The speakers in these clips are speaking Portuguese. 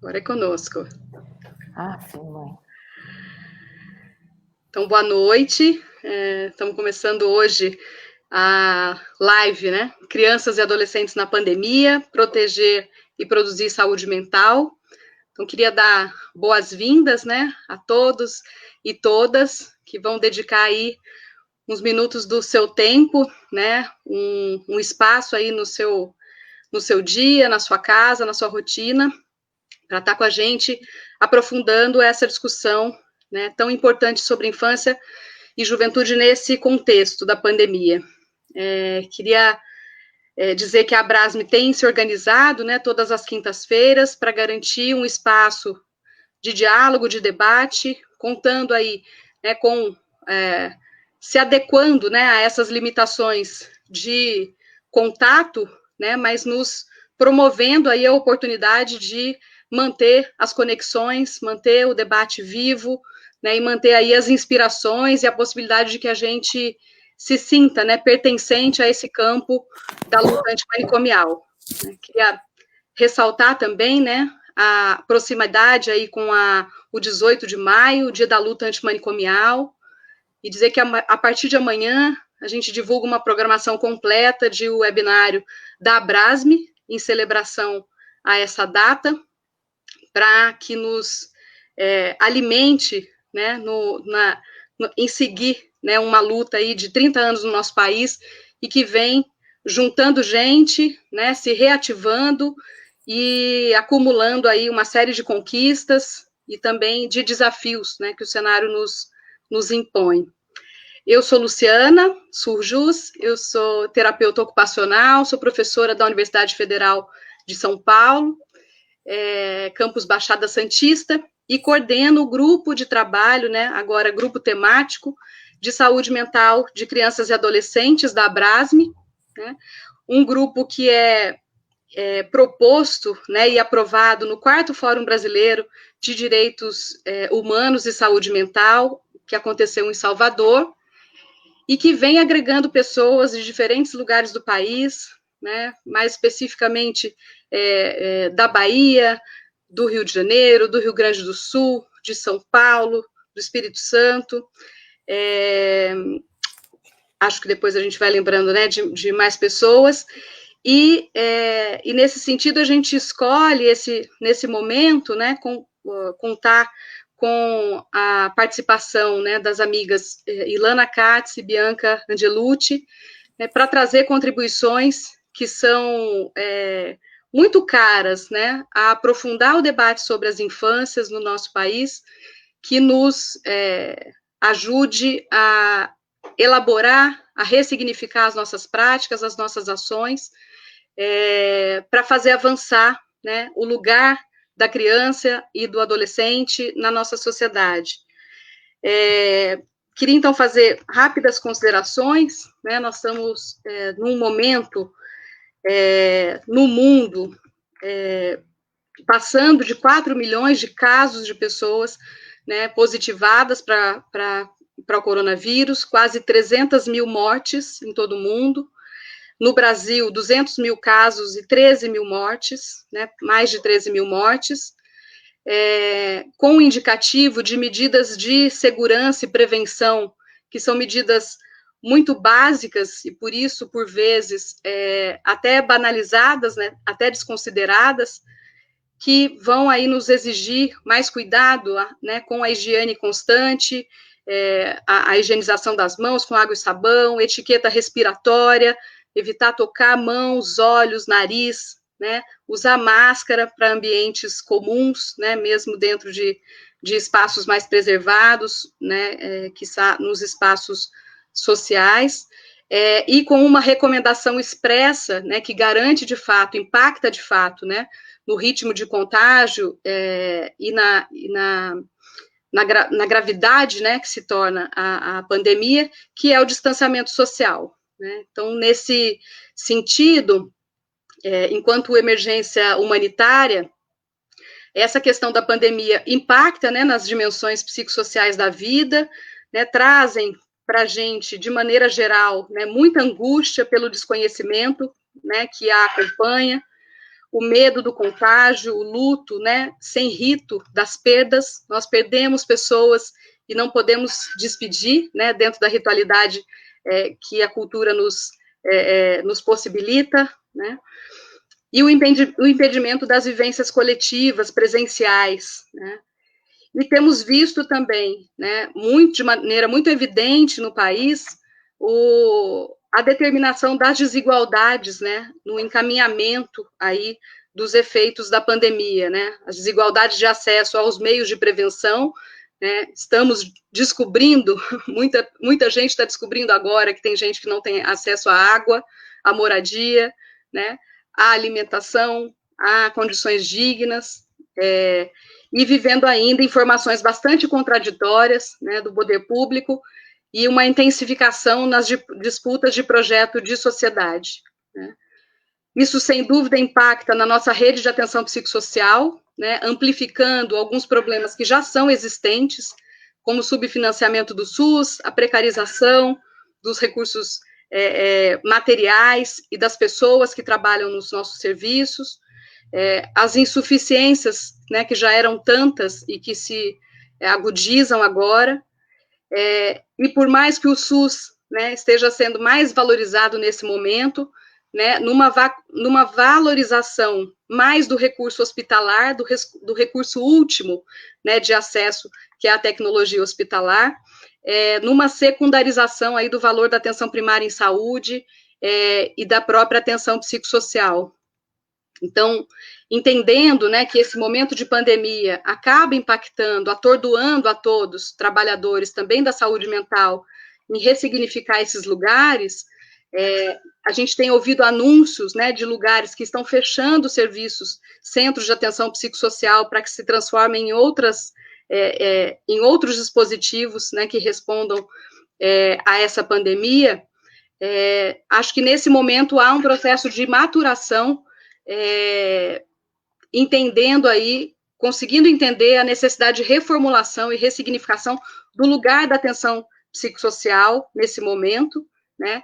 Agora é conosco. Sim, mãe. Então, boa noite. Estamos começando hoje a live, né? Crianças e adolescentes na pandemia, proteger e produzir saúde mental. Então, queria dar boas-vindas, né, a todos e todas que vão dedicar aí uns minutos do seu tempo, né, um espaço aí no seu dia, na sua casa, na sua rotina, para estar com a gente aprofundando essa discussão, né, tão importante sobre infância e juventude nesse contexto da pandemia. Queria dizer que a Abrasme tem se organizado, né, todas as quintas-feiras para garantir um espaço de diálogo, de debate, contando aí, né, se adequando, né, a essas limitações de contato, né, mas nos promovendo aí a oportunidade de manter as conexões, manter o debate vivo, né, e manter aí as inspirações e a possibilidade de que a gente se sinta, né, pertencente a esse campo da luta antimanicomial. Queria ressaltar também, né, a proximidade aí com o 18 de maio, o Dia da Luta Antimanicomial, e dizer que a partir de amanhã a gente divulga uma programação completa de webinário da Abrasme, em celebração a essa data, para que nos alimente, né, em seguir, né, uma luta aí de 30 anos no nosso país, e que vem juntando gente, né, se reativando e acumulando aí uma série de conquistas e também de desafios, né, que o cenário nos impõe. Eu sou Luciana Surjus, eu sou terapeuta ocupacional, sou professora da Universidade Federal de São Paulo, campus Baixada Santista, e coordeno o grupo de trabalho, né, agora grupo temático, de saúde mental de crianças e adolescentes da Abrasme, né, um grupo que é proposto, né, e aprovado no 4º Fórum Brasileiro de Direitos Humanos e Saúde Mental, que aconteceu em Salvador, e que vem agregando pessoas de diferentes lugares do país, né, mais especificamente da Bahia, do Rio de Janeiro, do Rio Grande do Sul, de São Paulo, do Espírito Santo. Acho que depois a gente vai lembrando, né, de mais pessoas. E nesse sentido, a gente escolhe, nesse momento, né, contar com a participação, né, das amigas Ilana Katz e Bianca Angelucci, né, para trazer contribuições que são muito caras, né, a aprofundar o debate sobre as infâncias no nosso país, que nos ajude a elaborar, a ressignificar as nossas práticas, as nossas ações, para fazer avançar, né, o lugar da criança e do adolescente na nossa sociedade. Queria, então, fazer rápidas considerações, né, nós estamos num momento no mundo passando de 4 milhões de casos de pessoas, né, positivadas para o coronavírus, quase 300 mil mortes em todo o mundo. No Brasil, 200 mil casos e 13 mil mortes, né, mais de 13 mil mortes, com o indicativo de medidas de segurança e prevenção, que são medidas muito básicas e, por isso, por vezes, até banalizadas, né, até desconsideradas, que vão aí nos exigir mais cuidado, né, com a higiene constante, a higienização das mãos com água e sabão, etiqueta respiratória, evitar tocar mãos, olhos, nariz, né, usar máscara para ambientes comuns, né, mesmo dentro de espaços mais preservados, né, quiçá nos espaços sociais, e com uma recomendação expressa, né, que garante de fato, impacta de fato, né, no ritmo de contágio e na gravidade, né, que se torna a pandemia, que é o distanciamento social, né? Então, nesse sentido, enquanto emergência humanitária, essa questão da pandemia impacta, né, nas dimensões psicossociais da vida, né, trazem para a gente, de maneira geral, né, muita angústia pelo desconhecimento, né, que a acompanha, o medo do contágio, o luto, né, sem rito das perdas. Nós perdemos pessoas e não podemos despedir, né, dentro da ritualidade que a cultura nos possibilita, né, e o impedimento das vivências coletivas, presenciais, né. E temos visto também, né, de maneira muito evidente no país, a determinação das desigualdades, né, no encaminhamento aí dos efeitos da pandemia, né, as desigualdades de acesso aos meios de prevenção, né, estamos descobrindo, muita gente está descobrindo agora que tem gente que não tem acesso à água, à moradia, né, à alimentação, a condições dignas, e vivendo ainda informações bastante contraditórias, né, do poder público, e uma intensificação nas disputas de projeto de sociedade, né. Isso, sem dúvida, impacta na nossa rede de atenção psicossocial, né, amplificando alguns problemas que já são existentes, como o subfinanciamento do SUS, a precarização dos recursos materiais e das pessoas que trabalham nos nossos serviços, as insuficiências, né, que já eram tantas e que se agudizam agora, e por mais que o SUS, né, esteja sendo mais valorizado nesse momento, né, numa valorização mais do recurso hospitalar, do recurso último, né, de acesso, que é a tecnologia hospitalar, numa secundarização aí do valor da atenção primária em saúde e da própria atenção psicossocial. Então, entendendo, né, que esse momento de pandemia acaba impactando, atordoando a todos, trabalhadores também da saúde mental, em ressignificar esses lugares, a gente tem ouvido anúncios, né, de lugares que estão fechando serviços, centros de atenção psicossocial, para que se transformem em outros dispositivos, né, que respondam a essa pandemia. Acho que nesse momento há um processo de maturação, entendendo aí, conseguindo entender a necessidade de reformulação e ressignificação do lugar da atenção psicossocial nesse momento, né,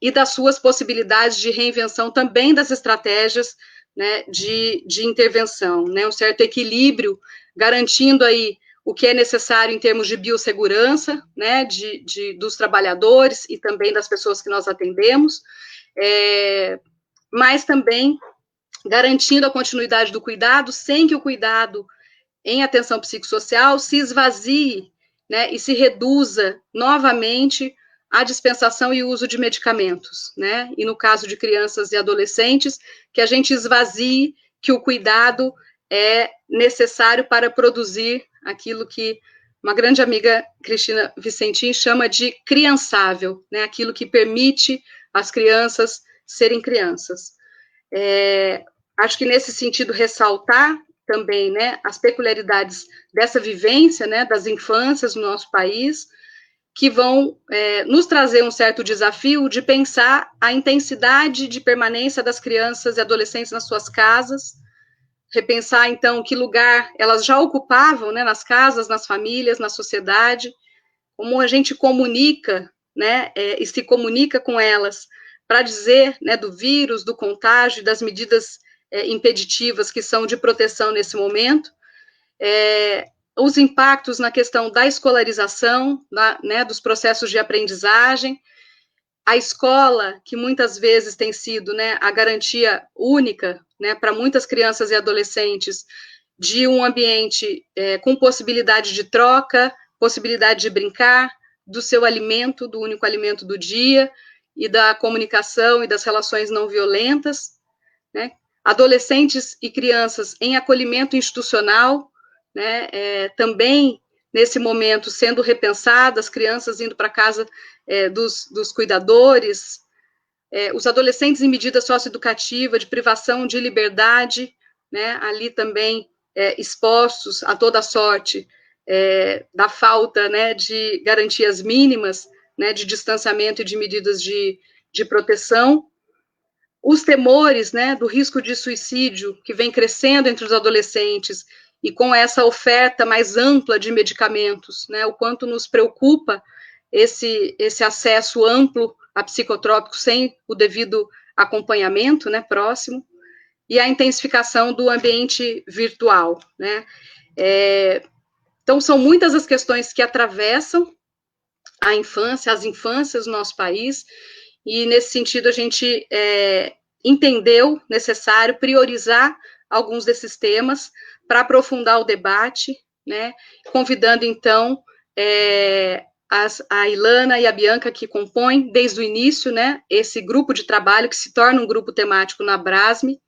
e das suas possibilidades de reinvenção também das estratégias, né, de intervenção, né, um certo equilíbrio, garantindo aí o que é necessário em termos de biossegurança, né, dos trabalhadores e também das pessoas que nós atendemos, mas também garantindo a continuidade do cuidado, sem que o cuidado em atenção psicossocial se esvazie, né, e se reduza novamente à dispensação e uso de medicamentos, né, e no caso de crianças e adolescentes, que a gente esvazie que o cuidado é necessário para produzir aquilo que uma grande amiga, Cristina Vicentim, chama de criançável, né, aquilo que permite as crianças serem crianças. Acho que nesse sentido ressaltar também, né, as peculiaridades dessa vivência, né, das infâncias no nosso país, que vão nos trazer um certo desafio de pensar a intensidade de permanência das crianças e adolescentes nas suas casas, repensar, então, que lugar elas já ocupavam, né, nas casas, nas famílias, na sociedade, como a gente comunica, né, e se comunica com elas, para dizer, né, do vírus, do contágio, das medidas impeditivas que são de proteção nesse momento, os impactos na questão da escolarização, né, dos processos de aprendizagem, a escola, que muitas vezes tem sido, né, a garantia única, né, para muitas crianças e adolescentes, de um ambiente com possibilidade de troca, possibilidade de brincar, do seu alimento, do único alimento do dia, e da comunicação e das relações não violentas, né, adolescentes e crianças em acolhimento institucional, né, também nesse momento sendo repensadas, crianças indo para casa dos cuidadores, os adolescentes em medida socioeducativa, de privação de liberdade, né, ali também expostos a toda sorte da falta, né, de garantias mínimas, né, de distanciamento e de medidas de proteção, os temores, né, do risco de suicídio que vem crescendo entre os adolescentes e com essa oferta mais ampla de medicamentos, né, o quanto nos preocupa esse acesso amplo a psicotrópicos sem o devido acompanhamento, né, próximo, e a intensificação do ambiente virtual, né? Então, são muitas as questões que atravessam a infância, as infâncias do nosso país, e nesse sentido a gente entendeu necessário priorizar alguns desses temas para aprofundar o debate, né? Convidando, então, a Ilana e a Bianca, que compõem desde o início, né, esse grupo de trabalho que se torna um grupo temático na Abrasme,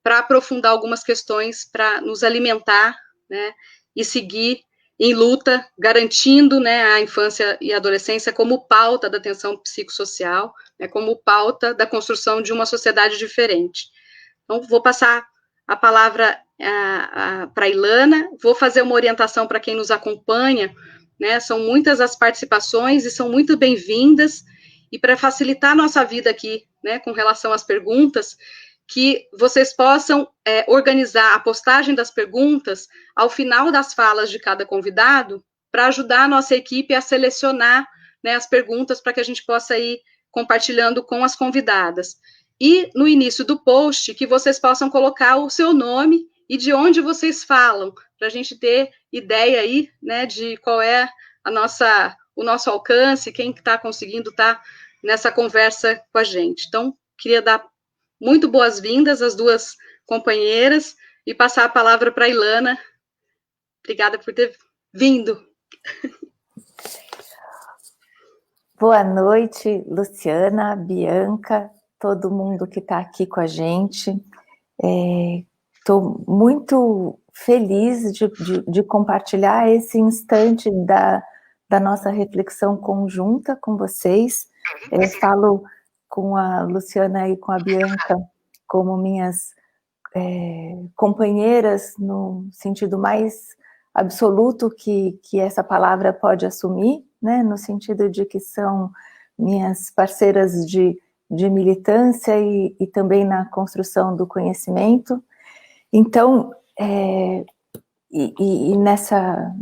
para aprofundar algumas questões, para nos alimentar, né, e seguir em luta, garantindo, né, a infância e a adolescência como pauta da atenção psicossocial, né, como pauta da construção de uma sociedade diferente. Então, vou passar a palavra para a Ilana, vou fazer uma orientação para quem nos acompanha, né, são muitas as participações e são muito bem-vindas, e para facilitar a nossa vida aqui, né, com relação às perguntas, que vocês possam organizar a postagem das perguntas ao final das falas de cada convidado, para ajudar a nossa equipe a selecionar, né, as perguntas para que a gente possa ir compartilhando com as convidadas. E no início do post, que vocês possam colocar o seu nome e de onde vocês falam, para a gente ter ideia aí, né, de qual é o nosso alcance, quem está conseguindo estar nessa conversa com a gente. Então, queria dar muito boas-vindas às duas companheiras e passar a palavra para a Ilana. Obrigada por ter vindo. Boa noite, Luciana, Bianca, todo mundo que está aqui com a gente. Estou muito feliz de compartilhar esse instante da nossa reflexão conjunta com vocês. Eu falo com a Luciana e com a Bianca como minhas companheiras no sentido mais absoluto que essa palavra pode assumir, né? No sentido de que são minhas parceiras de militância e também na construção do conhecimento. Então,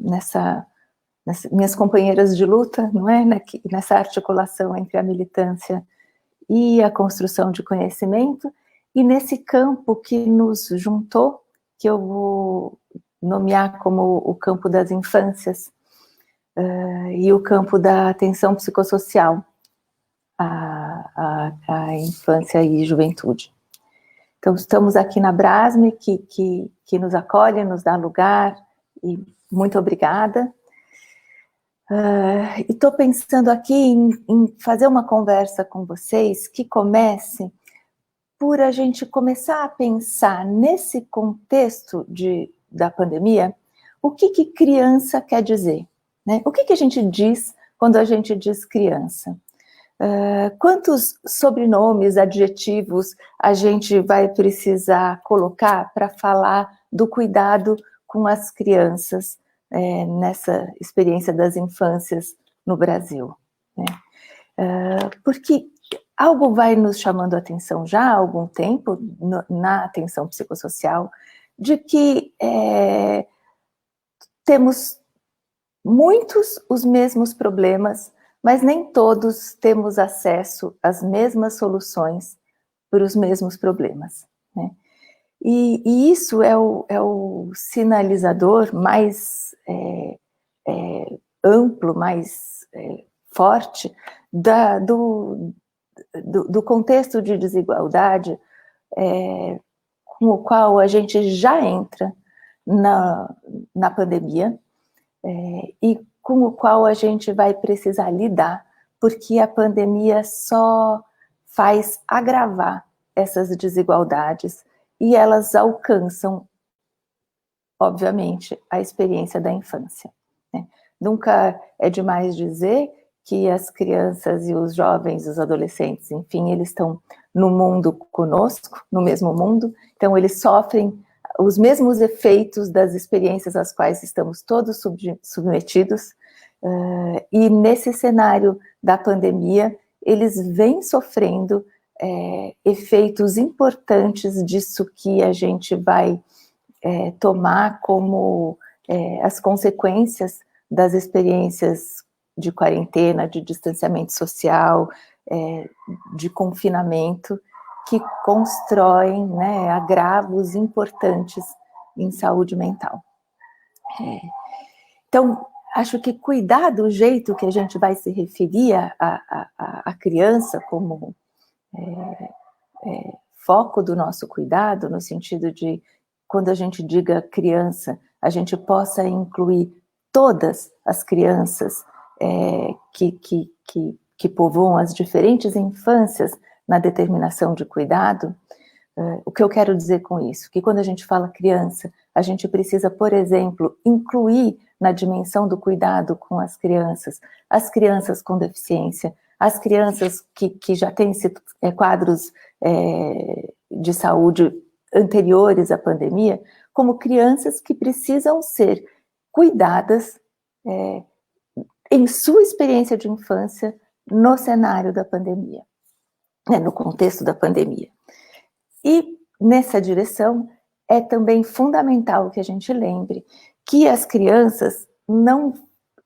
nessas minhas companheiras de luta, não é? Nessa articulação entre a militância e a construção de conhecimento, e nesse campo que nos juntou, que eu vou nomear como o campo das infâncias, e o campo da atenção psicossocial à infância e juventude. Então, estamos aqui na Abrasme, que nos acolhe, nos dá lugar, e muito obrigada. E estou pensando aqui em fazer uma conversa com vocês que comece por a gente começar a pensar nesse contexto da pandemia, o que criança quer dizer, né? O que a gente diz quando a gente diz criança? Quantos sobrenomes, adjetivos a gente vai precisar colocar para falar do cuidado com as crianças nessa experiência das infâncias no Brasil, né? Porque algo vai nos chamando a atenção já há algum tempo na atenção psicossocial, de que temos muitos os mesmos problemas, mas nem todos temos acesso às mesmas soluções para os mesmos problemas, né? E isso é o sinalizador mais amplo, mais forte do contexto de desigualdade com o qual a gente já entra na pandemia, e com o qual a gente vai precisar lidar, porque a pandemia só faz agravar essas desigualdades e elas alcançam, obviamente, a experiência da infância, né? Nunca é demais dizer que as crianças e os jovens, os adolescentes, enfim, eles estão no mundo conosco, no mesmo mundo, então eles sofrem os mesmos efeitos das experiências às quais estamos todos submetidos, e nesse cenário da pandemia, eles vêm sofrendo efeitos importantes disso que a gente vai tomar como as consequências das experiências de quarentena, de distanciamento social, de confinamento, que constroem, né, agravos importantes em saúde mental. Então, acho que cuidar do jeito que a gente vai se referir à criança como foco do nosso cuidado, no sentido de, quando a gente diga criança, a gente possa incluir todas as crianças que povoam as diferentes infâncias na determinação de cuidado. O que eu quero dizer com isso? Que quando a gente fala criança, a gente precisa, por exemplo, incluir na dimensão do cuidado com as crianças com deficiência, as crianças que já têm quadros de saúde anteriores à pandemia, como crianças que precisam ser cuidadas em sua experiência de infância no cenário da pandemia, no contexto da pandemia. E nessa direção é também fundamental que a gente lembre que as crianças não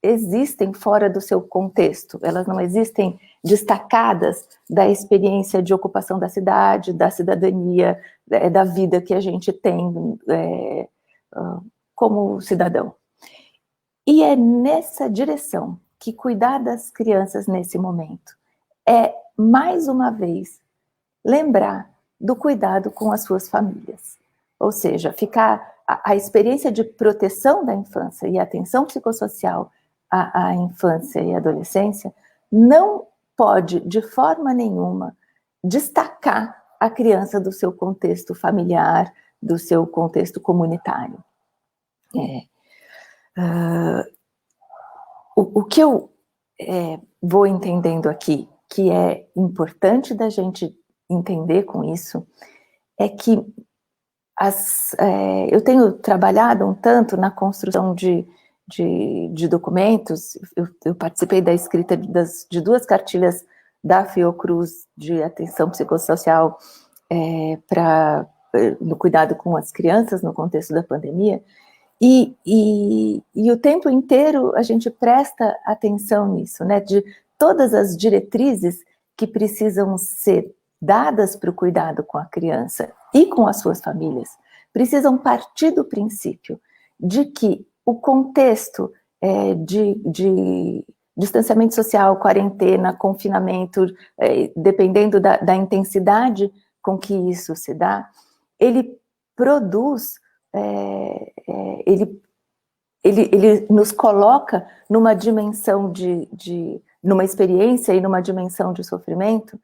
existem fora do seu contexto, elas não existem destacadas da experiência de ocupação da cidade, da cidadania, da vida que a gente tem como cidadão. E é nessa direção que cuidar das crianças nesse momento é, mais uma vez, lembrar do cuidado com as suas famílias. Ou seja, a experiência de proteção da infância e atenção psicossocial à infância e adolescência não pode, de forma nenhuma, destacar a criança do seu contexto familiar, do seu contexto comunitário. O que eu vou entendendo aqui, que é importante da gente entender com isso, é que eu tenho trabalhado um tanto na construção de documentos. Eu participei da escrita de 2 cartilhas da Fiocruz de atenção psicossocial no cuidado com as crianças no contexto da pandemia, e o tempo inteiro a gente presta atenção nisso, né, de todas as diretrizes que precisam ser dadas para o cuidado com a criança e com as suas famílias, precisam partir do princípio de que o contexto de distanciamento social, quarentena, confinamento, dependendo da intensidade com que isso se dá, ele produz, ele nos coloca numa dimensão numa experiência e numa dimensão de sofrimento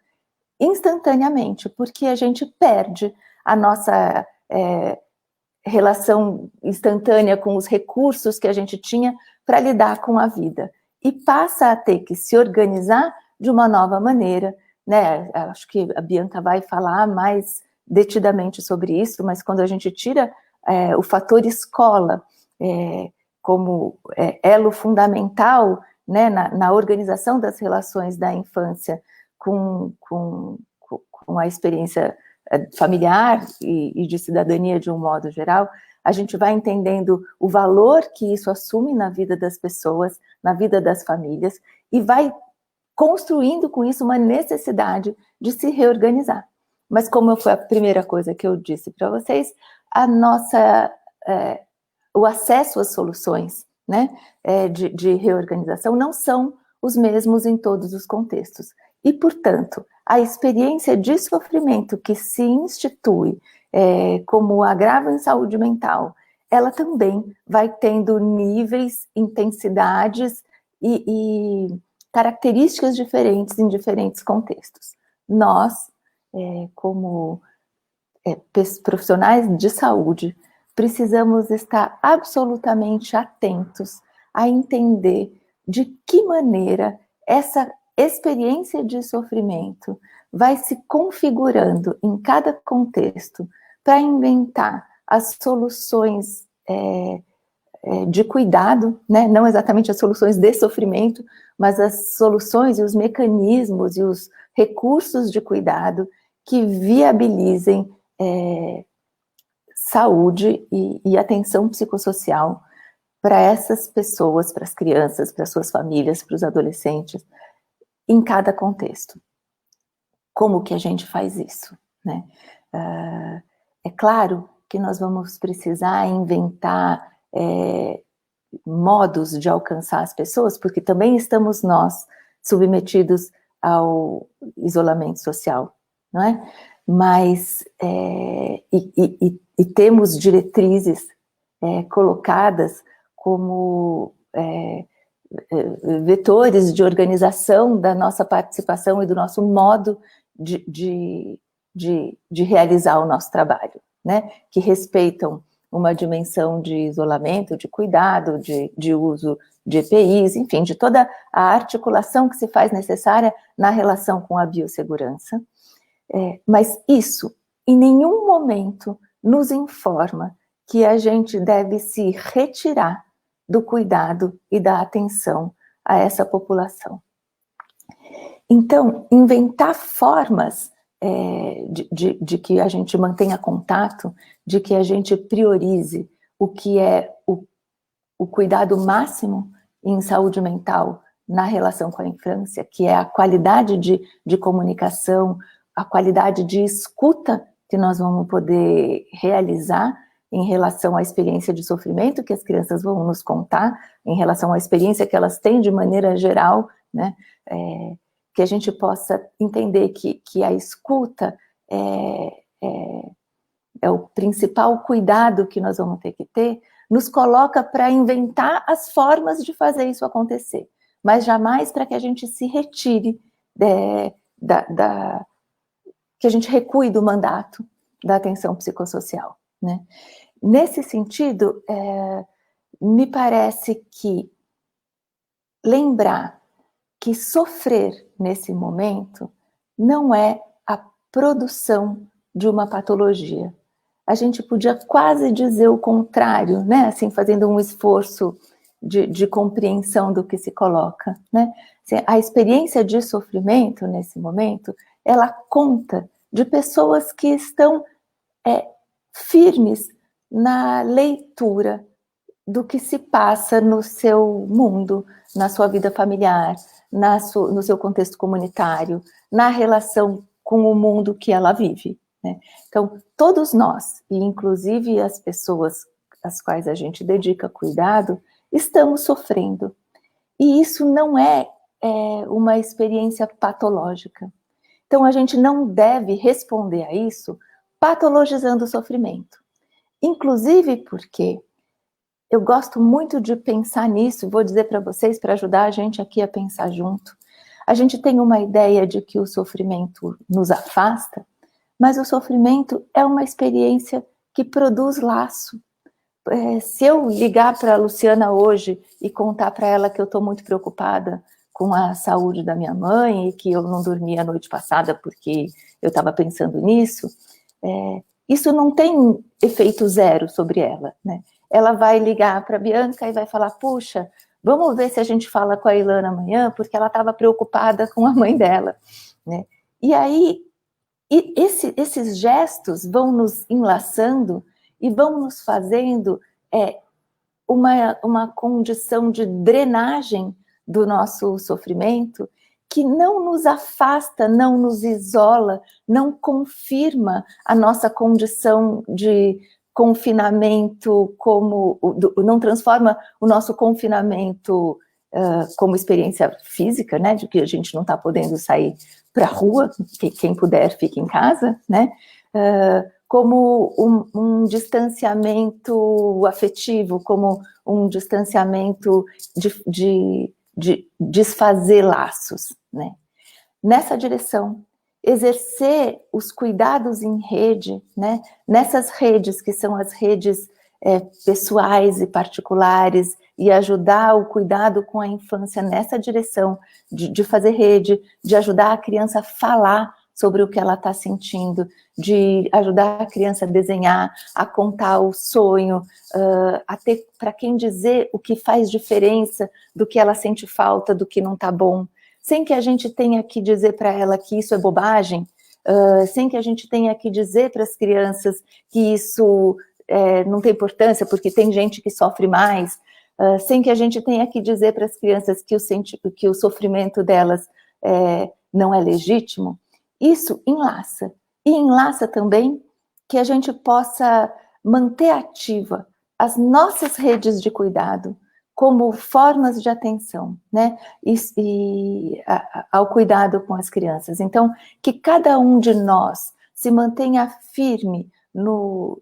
instantaneamente, porque a gente perde a nossa relação instantânea com os recursos que a gente tinha para lidar com a vida, e passa a ter que se organizar de uma nova maneira, né? Acho que a Bianca vai falar mais detidamente sobre isso, mas quando a gente tira o fator escola como elo fundamental, né, na organização das relações da infância com a experiência familiar e de cidadania de um modo geral, a gente vai entendendo o valor que isso assume na vida das pessoas, na vida das famílias, e vai construindo com isso uma necessidade de se reorganizar. Mas como foi a primeira coisa que eu disse para vocês, o acesso às soluções, né, de reorganização não são os mesmos em todos os contextos. E, portanto, a experiência de sofrimento que se institui como agravo em saúde mental, ela também vai tendo níveis, intensidades e características diferentes em diferentes contextos. Nós, como profissionais de saúde, precisamos estar absolutamente atentos a entender de que maneira essa experiência de sofrimento vai se configurando em cada contexto para inventar as soluções de cuidado, né? Não exatamente as soluções de sofrimento, mas as soluções e os mecanismos e os recursos de cuidado que viabilizem saúde e atenção psicossocial para essas pessoas, para as crianças, para suas famílias, para os adolescentes, em cada contexto. Como que a gente faz isso? né? É claro que nós vamos precisar inventar modos de alcançar as pessoas, porque também estamos nós submetidos ao isolamento social, não é? Mas, e temos diretrizes colocadas como vetores de organização da nossa participação e do nosso modo de realizar o nosso trabalho, né? Que respeitam uma dimensão de isolamento, de cuidado, de uso de EPIs, enfim, de toda a articulação que se faz necessária na relação com a biossegurança. Mas isso, em nenhum momento, nos informa que a gente deve se retirar do cuidado e da atenção a essa população. Então, inventar formas de que a gente mantenha contato, de que a gente priorize o que é o cuidado máximo em saúde mental na relação com a infância, que é a qualidade de comunicação, a qualidade de escuta que nós vamos poder realizar em relação à experiência de sofrimento que as crianças vão nos contar, em relação à experiência que elas têm de maneira geral, né? Que a gente possa entender que a escuta é o principal cuidado que nós vamos ter que ter, nos coloca para inventar as formas de fazer isso acontecer, mas jamais para que a gente se retire, que a gente recue do mandato da atenção psicossocial, né? Nesse sentido, me parece que lembrar que sofrer nesse momento não é a produção de uma patologia. A gente podia quase dizer o contrário, né? Assim, fazendo um esforço de compreensão do que se coloca, né? Assim, a experiência de sofrimento nesse momento, ela conta de pessoas que estão firmes na leitura do que se passa no seu mundo, na sua vida familiar, no seu contexto comunitário, na relação com o mundo que ela vive, né? Então, todos nós, e inclusive as pessoas às quais a gente dedica cuidado, estamos sofrendo. E isso não é uma experiência patológica. Então, a gente não deve responder a isso patologizando o sofrimento. Inclusive porque eu gosto muito de pensar nisso, vou dizer para vocês, para ajudar a gente aqui a pensar junto. A gente tem uma ideia de que o sofrimento nos afasta, mas o sofrimento é uma experiência que produz laço. Se eu ligar para a Luciana hoje e contar para ela que eu estou muito preocupada com a saúde da minha mãe e que eu não dormi a noite passada porque eu estava pensando nisso, isso não tem efeito zero sobre ela, né? Ela vai ligar para a Bianca e vai falar, puxa, vamos ver se a gente fala com a Ilana amanhã, porque ela estava preocupada com a mãe dela, né? E aí, esses gestos vão nos enlaçando e vão nos fazendo uma condição de drenagem do nosso sofrimento que não nos afasta, não nos isola, não confirma a nossa condição de confinamento não transforma o nosso confinamento como experiência física, né, de que a gente não está podendo sair para a rua, que quem puder fique em casa, né, como um distanciamento afetivo, como um distanciamento de desfazer laços, né. Nessa direção, exercer os cuidados em rede, né? Nessas redes que são as redes pessoais e particulares, e ajudar o cuidado com a infância nessa direção, de fazer rede, de ajudar a criança a falar sobre o que ela está sentindo, de ajudar a criança a desenhar, a contar o sonho, a ter para quem dizer o que faz diferença, do que ela sente falta, do que não está bom, sem que a gente tenha que dizer para ela que isso é bobagem, sem que a gente tenha que dizer para as crianças que isso não tem importância, porque tem gente que sofre mais, sem que a gente tenha que dizer para as crianças que o sofrimento delas não é legítimo. Isso enlaça, E enlaça também que a gente possa manter ativa as nossas redes de cuidado como formas de atenção, né? Ao cuidado com as crianças. Então, que cada um de nós se mantenha firme no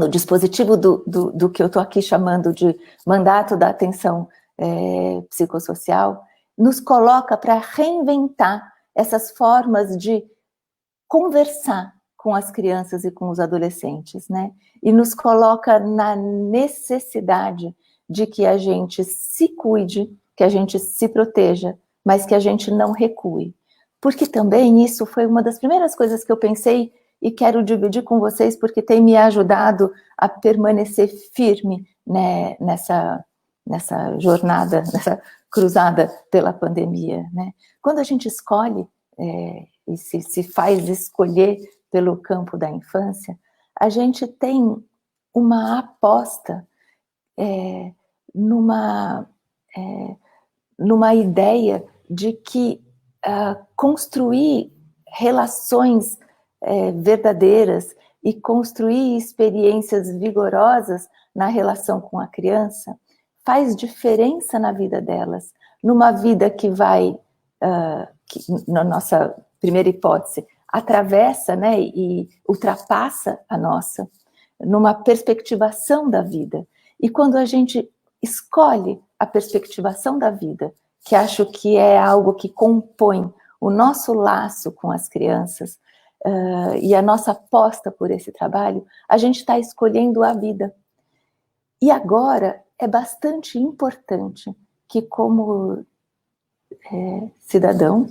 dispositivo do que eu estou aqui chamando de mandato da atenção psicossocial, nos coloca para reinventar essas formas de conversar com as crianças e com os adolescentes, né? E nos coloca na necessidade de que a gente se cuide, que a gente se proteja, mas que a gente não recue. Porque também isso foi uma das primeiras coisas que eu pensei e quero dividir com vocês, porque tem me ajudado a permanecer firme, né, nessa jornada, nessa cruzada pela pandemia, né? Quando a gente escolhe e se faz escolher pelo campo da infância, a gente tem uma aposta numa ideia de que construir relações verdadeiras e construir experiências vigorosas na relação com a criança faz diferença na vida delas, numa vida que vai, na nossa primeira hipótese, atravessa, né, e ultrapassa a nossa, numa perspectivação da vida. E quando a gente escolhe a perspectivação da vida, que acho que é algo que compõe o nosso laço com as crianças, e a nossa aposta por esse trabalho, a gente está escolhendo a vida. E agora é bastante importante que, como cidadão,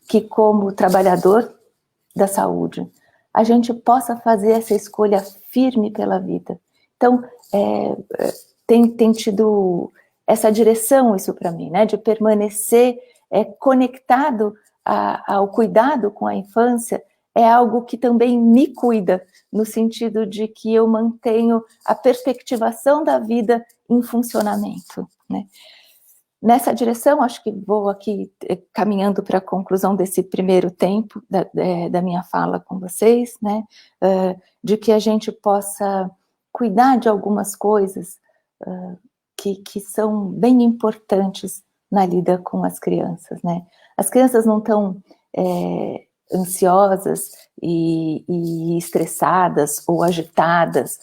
que como trabalhador da saúde, a gente possa fazer essa escolha firme pela vida. Então, tem tido essa direção isso para mim, né, de permanecer conectado ao cuidado com a infância, é algo que também me cuida, no sentido de que eu mantenho a perspectivação da vida em funcionamento, né. Nessa direção, acho que vou aqui caminhando para a conclusão desse primeiro tempo da minha fala com vocês, né, de que a gente possa cuidar de algumas coisas que são bem importantes na lida com as crianças, né. As crianças não estão ansiosas e estressadas ou agitadas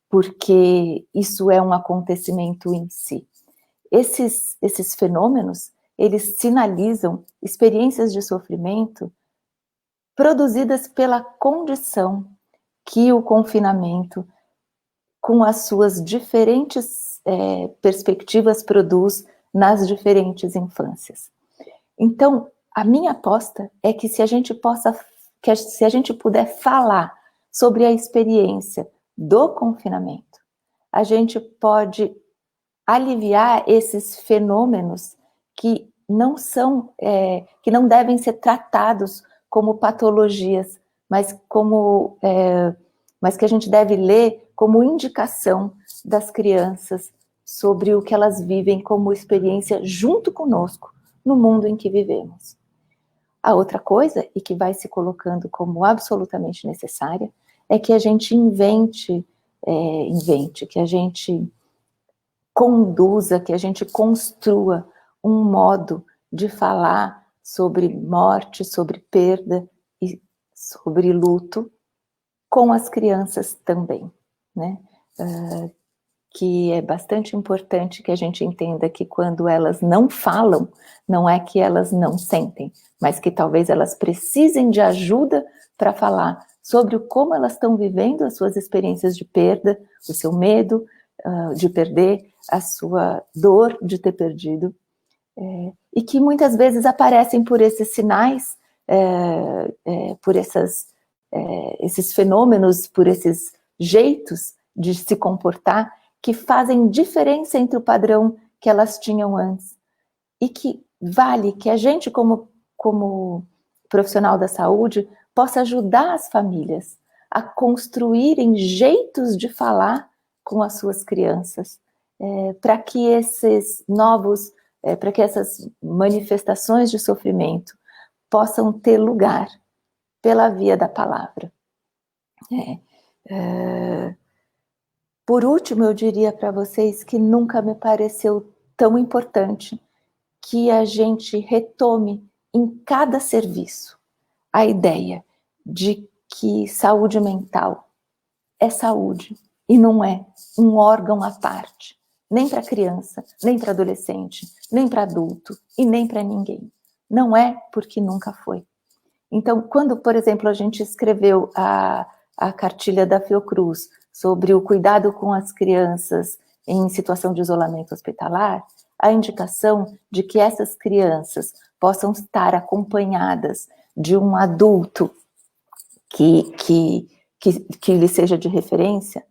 porque isso é um acontecimento em si. Esses fenômenos, eles sinalizam experiências de sofrimento produzidas pela condição que o confinamento, com as suas diferentes perspectivas, produz nas diferentes infâncias. Então, a minha aposta é que se a gente puder falar sobre a experiência do confinamento, a gente pode aliviar esses fenômenos que não devem ser tratados como patologias, mas que a gente deve ler como indicação das crianças sobre o que elas vivem como experiência junto conosco no mundo em que vivemos. A outra coisa, e que vai se colocando como absolutamente necessária, é que a gente invente, que a gente conduza, que a gente construa um modo de falar sobre morte, sobre perda e sobre luto com as crianças também, né? Que é bastante importante que a gente entenda que quando elas não falam, não é que elas não sentem, mas que talvez elas precisem de ajuda para falar sobre como elas estão vivendo as suas experiências de perda, o seu medo de perder, a sua dor de ter perdido, e que muitas vezes aparecem por esses sinais, por esses fenômenos, por esses jeitos de se comportar, que fazem diferença entre o padrão que elas tinham antes. E que vale que a gente, como profissional da saúde, possa ajudar as famílias a construírem jeitos de falar com as suas crianças, para que para que essas manifestações de sofrimento possam ter lugar pela via da palavra. Por último, eu diria para vocês que nunca me pareceu tão importante que a gente retome em cada serviço a ideia de que saúde mental é saúde e não é um órgão à parte, nem para criança, nem para adolescente, nem para adulto e nem para ninguém. Não é porque nunca foi. Então, quando, por exemplo, a gente escreveu a cartilha da Fiocruz sobre o cuidado com as crianças em situação de isolamento hospitalar, a indicação de que essas crianças possam estar acompanhadas de um adulto que lhe seja de referência,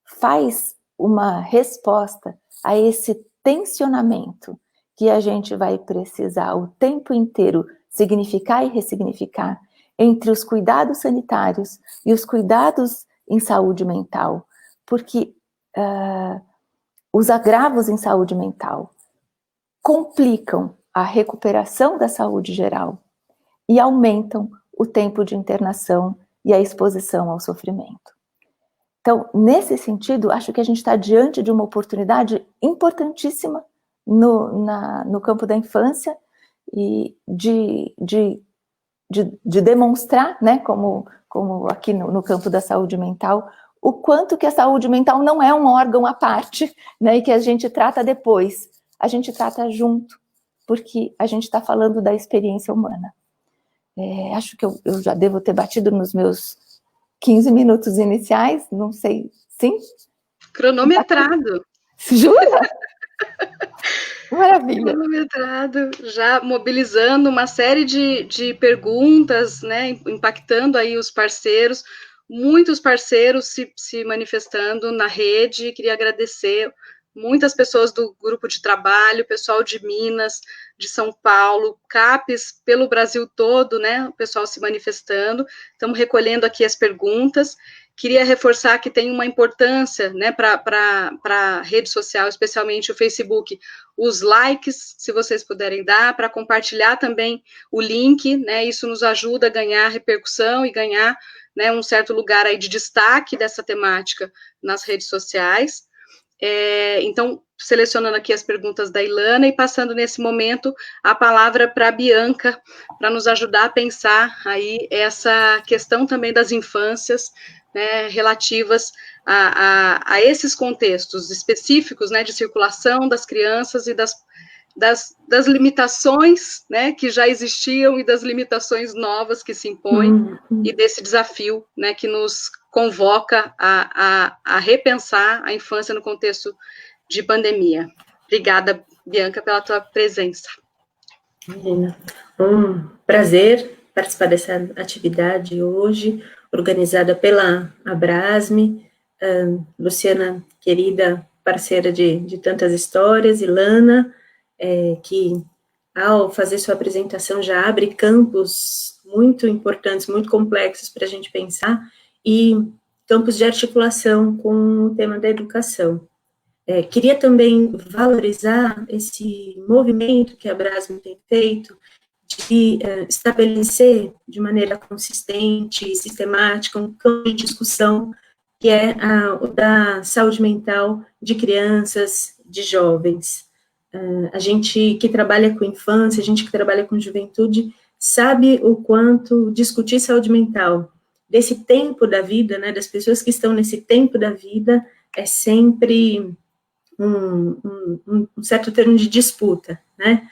faz uma resposta a esse tensionamento que a gente vai precisar o tempo inteiro significar e ressignificar entre os cuidados sanitários e os cuidados em saúde mental, porque os agravos em saúde mental complicam a recuperação da saúde geral e aumentam o tempo de internação e a exposição ao sofrimento. Então, nesse sentido, acho que a gente está diante de uma oportunidade importantíssima no campo da infância e de demonstrar, né, como aqui no campo da saúde mental, o quanto que a saúde mental não é um órgão à parte, né, e que a gente trata depois. A gente trata junto, porque a gente está falando da experiência humana. Acho que eu já devo ter batido nos meus 15 minutos iniciais, não sei, sim? Cronometrado. Jura? Maravilha. Cronometrado, já mobilizando uma série de perguntas, né, impactando aí os parceiros, muitos parceiros se manifestando na rede. Queria agradecer muitas pessoas do grupo de trabalho, pessoal de Minas, de São Paulo, CAPES pelo Brasil todo, né, o pessoal se manifestando. Estamos recolhendo aqui as perguntas. Queria reforçar que tem uma importância, né, para a rede social, especialmente o Facebook, os likes, se vocês puderem dar, para compartilhar também o link, né, isso nos ajuda a ganhar repercussão e ganhar, né, um certo lugar aí de destaque dessa temática nas redes sociais. Então, selecionando aqui as perguntas da Ilana e passando nesse momento a palavra para a Bianca, para nos ajudar a pensar aí essa questão também das infâncias, né, relativas a esses contextos específicos, né, de circulação das crianças e das limitações, né, que já existiam e das limitações novas que se impõem e desse desafio, né, que nos convoca a repensar a infância no contexto de pandemia. Obrigada, Bianca, pela tua presença. Imagina. Um prazer participar dessa atividade hoje, organizada pela Abrasme. Luciana, querida parceira de tantas histórias, Ilana, que ao fazer sua apresentação já abre campos muito importantes, muito complexos para a gente pensar, e campos de articulação com o tema da educação. Queria também valorizar esse movimento que a Abrasme tem feito de estabelecer de maneira consistente e sistemática um campo de discussão que é o da saúde mental de crianças, de jovens. A gente que trabalha com infância, a gente que trabalha com juventude, sabe o quanto discutir saúde mental desse tempo da vida, né, das pessoas que estão nesse tempo da vida, é sempre um certo termo de disputa, né?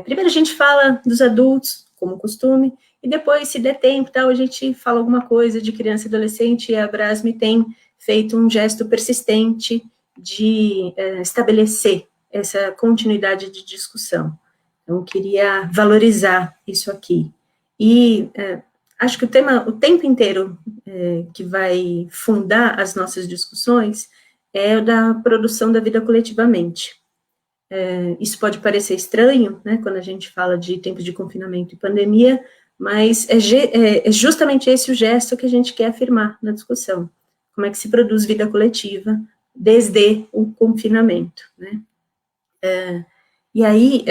Primeiro a gente fala dos adultos, como costume, e depois, se der tempo, tal, a gente fala alguma coisa de criança e adolescente, e a Abrasme tem feito um gesto persistente de estabelecer essa continuidade de discussão. Então, queria valorizar isso aqui. E acho que o tempo inteiro que vai fundar as nossas discussões é o da produção da vida coletivamente. Isso pode parecer estranho, né, quando a gente fala de tempo de confinamento e pandemia, mas é justamente esse o gesto que a gente quer afirmar na discussão. Como é que se produz vida coletiva desde o confinamento, né? E aí,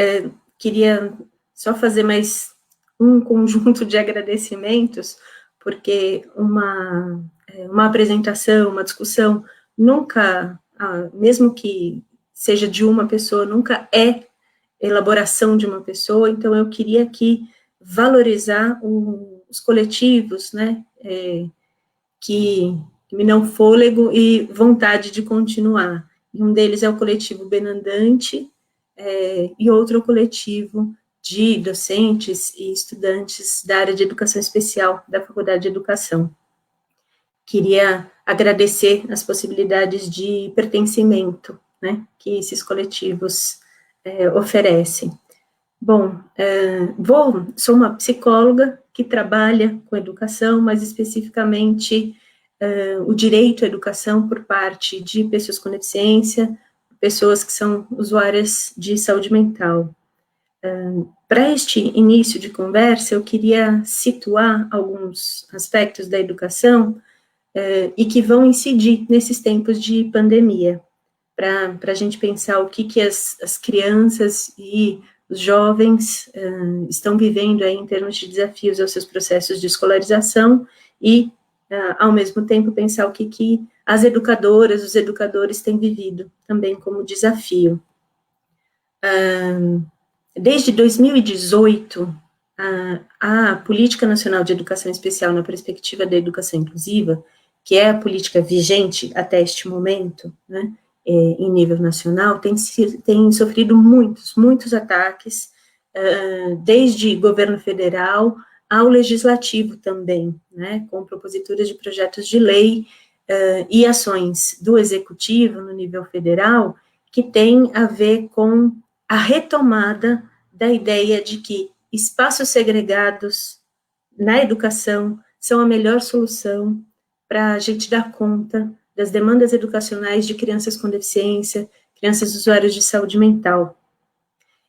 queria só fazer mais um conjunto de agradecimentos, porque uma apresentação, uma discussão, nunca, mesmo que seja de uma pessoa, nunca é elaboração de uma pessoa. Então eu queria aqui valorizar os coletivos, né, que me dão fôlego e vontade de continuar. E um deles é o coletivo Benandante, e outro coletivo de docentes e estudantes da área de educação especial da Faculdade de Educação. Queria agradecer as possibilidades de pertencimento, né, que esses coletivos oferecem. Bom, sou uma psicóloga que trabalha com educação, mas especificamente o direito à educação por parte de pessoas com deficiência, pessoas que são usuárias de saúde mental. Para este início de conversa, eu queria situar alguns aspectos da educação e que vão incidir nesses tempos de pandemia, para a gente pensar o que as crianças e os jovens estão vivendo aí em termos de desafios aos seus processos de escolarização e, ao mesmo tempo, pensar o que as educadoras, os educadores têm vivido também como desafio. Desde 2018, a Política Nacional de Educação Especial na Perspectiva da Educação Inclusiva, que é a política vigente até este momento, né, em nível nacional, tem sofrido muitos ataques, desde governo federal ao legislativo também, né, com proposituras de projetos de lei e ações do executivo no nível federal, que tem a ver com a retomada da ideia de que espaços segregados na educação são a melhor solução para a gente dar conta das demandas educacionais de crianças com deficiência, crianças usuárias de saúde mental.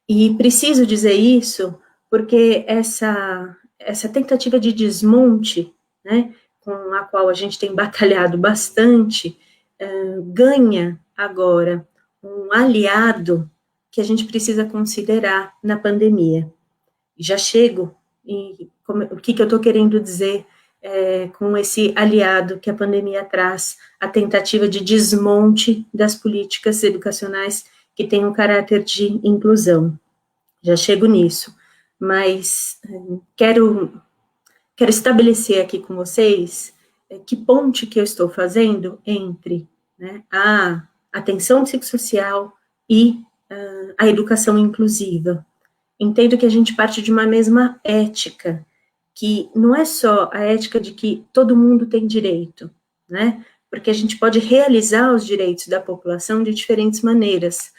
E preciso dizer isso porque essa tentativa de desmonte, né, com a qual a gente tem batalhado bastante, ganha agora um aliado que a gente precisa considerar na pandemia. Já chego o que eu estou querendo dizer com esse aliado que a pandemia traz, a tentativa de desmonte das políticas educacionais que têm um caráter de inclusão. Já chego nisso, mas quero estabelecer aqui com vocês que ponte que eu estou fazendo entre, né, a atenção psicossocial e a educação inclusiva. Entendo que a gente parte de uma mesma ética, que não é só a ética de que todo mundo tem direito, né? Porque a gente pode realizar os direitos da população de diferentes maneiras.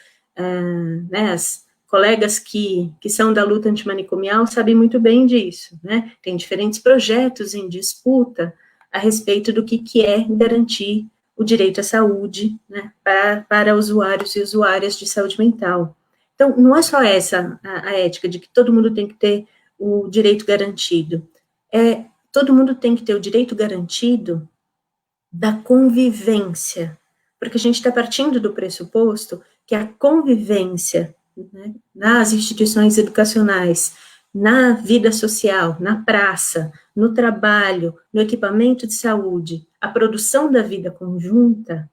Né? As colegas que são da luta antimanicomial sabem muito bem disso, né? Tem diferentes projetos em disputa a respeito do que é garantir o direito à saúde, né, para usuários e usuárias de saúde mental. Então, não é só essa a ética de que todo mundo tem que ter o direito garantido. Todo mundo tem que ter o direito garantido da convivência, porque a gente está partindo do pressuposto que a convivência, né, nas instituições educacionais, na vida social, na praça, no trabalho, no equipamento de saúde, a produção da vida conjunta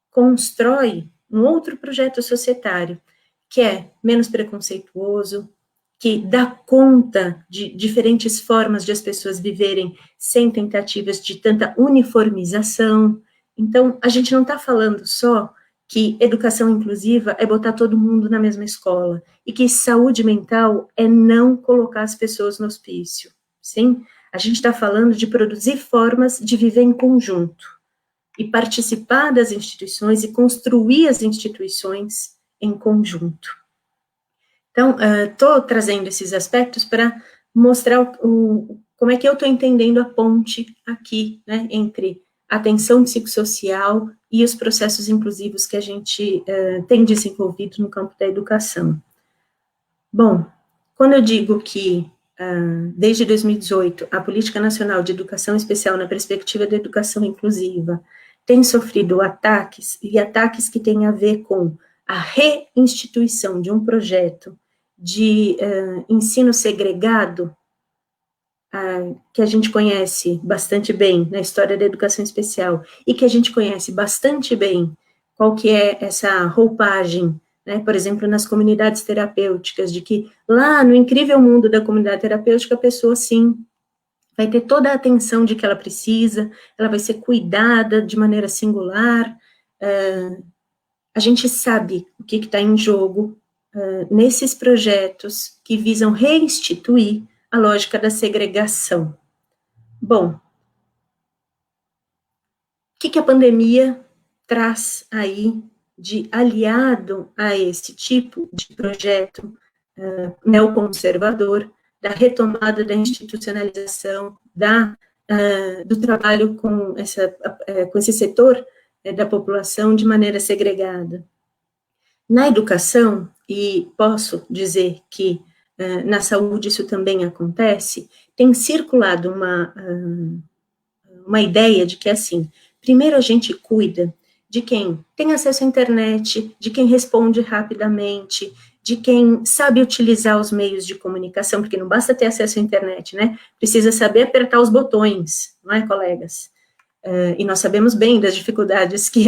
constrói um outro projeto societário, que é menos preconceituoso, que dá conta de diferentes formas de as pessoas viverem sem tentativas de tanta uniformização. Então, a gente não está falando só que educação inclusiva é botar todo mundo na mesma escola, e que saúde mental é não colocar as pessoas no hospício, sim? A gente está falando de produzir formas de viver em conjunto, e participar das instituições e construir as instituições em conjunto. Então, estou trazendo esses aspectos para mostrar como é que eu estou entendendo a ponte aqui, né, entre a atenção psicossocial e os processos inclusivos que a gente tem desenvolvido no campo da educação. Bom, quando eu digo que, desde 2018, a Política Nacional de Educação Especial na Perspectiva da Educação Inclusiva tem sofrido ataques, e ataques que têm a ver com a reinstituição de um projeto de ensino segregado, que a gente conhece bastante bem na história da educação especial, e que a gente conhece bastante bem qual que é essa roupagem, né, por exemplo, nas comunidades terapêuticas, de que lá no incrível mundo da comunidade terapêutica, a pessoa, sim, vai ter toda a atenção de que ela precisa, ela vai ser cuidada de maneira singular. A gente sabe o que está em jogo nesses projetos que visam reinstituir a lógica da segregação. Bom, o que a pandemia traz aí de aliado a esse tipo de projeto neoconservador, da retomada da institucionalização, do trabalho com esse setor da população de maneira segregada? Na educação, e posso dizer que na saúde isso também acontece, tem circulado uma ideia de que, assim, primeiro a gente cuida de quem tem acesso à internet, de quem responde rapidamente, de quem sabe utilizar os meios de comunicação, porque não basta ter acesso à internet, né? Precisa saber apertar os botões, não é, colegas? E nós sabemos bem das dificuldades que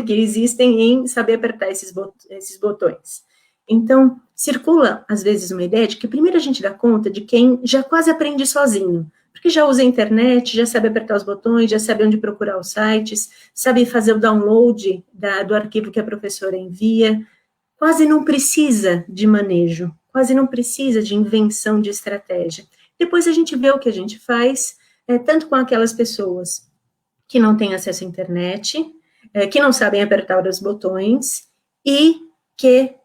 existem em saber apertar esses botões. Então, circula, às vezes, uma ideia de que primeiro a gente dá conta de quem já quase aprende sozinho, porque já usa a internet, já sabe apertar os botões, já sabe onde procurar os sites, sabe fazer o download do arquivo que a professora envia, quase não precisa de manejo, quase não precisa de invenção de estratégia. Depois a gente vê o que a gente faz, tanto com aquelas pessoas que não têm acesso à internet, que não sabem apertar os botões e que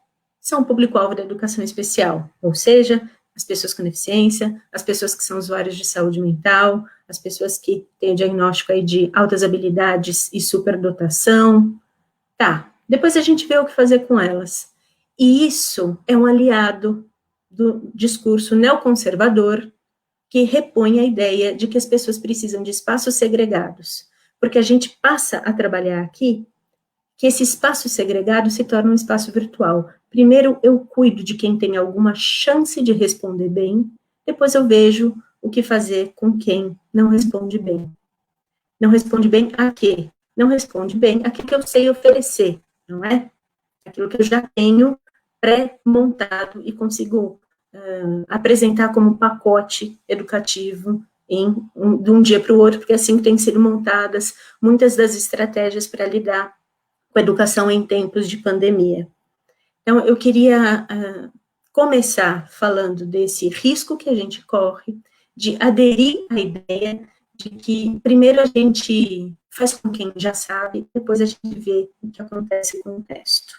são público-alvo da educação especial, ou seja, as pessoas com deficiência, as pessoas que são usuários de saúde mental, as pessoas que têm o diagnóstico aí de altas habilidades e superdotação. Tá, depois a gente vê o que fazer com elas. E isso é um aliado do discurso neoconservador que repõe a ideia de que as pessoas precisam de espaços segregados, porque a gente passa a trabalhar aqui que esse espaço segregado se torna um espaço virtual. Primeiro eu cuido de quem tem alguma chance de responder bem, depois eu vejo o que fazer com quem não responde bem. Não responde bem a quê? Não responde bem aquilo que eu sei oferecer, não é? Aquilo que eu já tenho pré-montado e consigo apresentar como pacote educativo de um dia para o outro, porque assim têm sido montadas muitas das estratégias para lidar com a educação em tempos de pandemia. Então, eu queria começar falando desse risco que a gente corre de aderir à ideia de que primeiro a gente faz com quem já sabe, depois a gente vê o que acontece com o resto.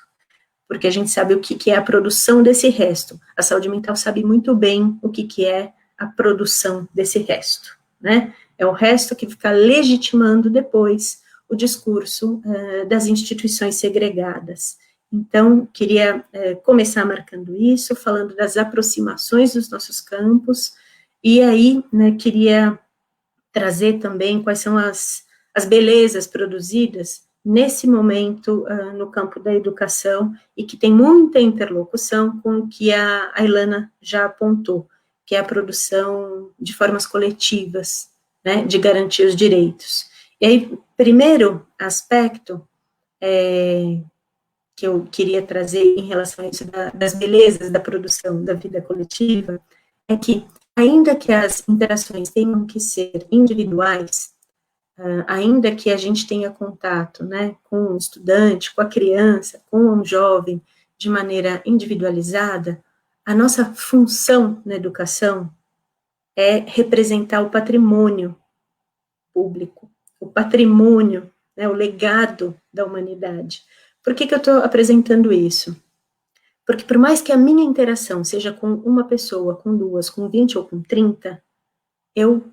Porque a gente sabe o que é a produção desse resto. A saúde mental sabe muito bem o que é a produção desse resto, né? É o resto que fica legitimando depois o discurso das instituições segregadas. Então, queria começar marcando isso, falando das aproximações dos nossos campos, e aí, né, queria trazer também quais são as belezas produzidas nesse momento no campo da educação, e que tem muita interlocução com o que a Ilana já apontou, que é a produção de formas coletivas, né, de garantir os direitos. E aí, primeiro aspecto que eu queria trazer em relação a isso, das belezas da produção da vida coletiva, é que, ainda que as interações tenham que ser individuais, ainda que a gente tenha contato, né, com o estudante, com a criança, com o jovem, de maneira individualizada, a nossa função na educação é representar o patrimônio público, o patrimônio, né, o legado da humanidade. Por que eu estou apresentando isso? Porque por mais que a minha interação seja com uma pessoa, com duas, com 20 ou com 30, eu,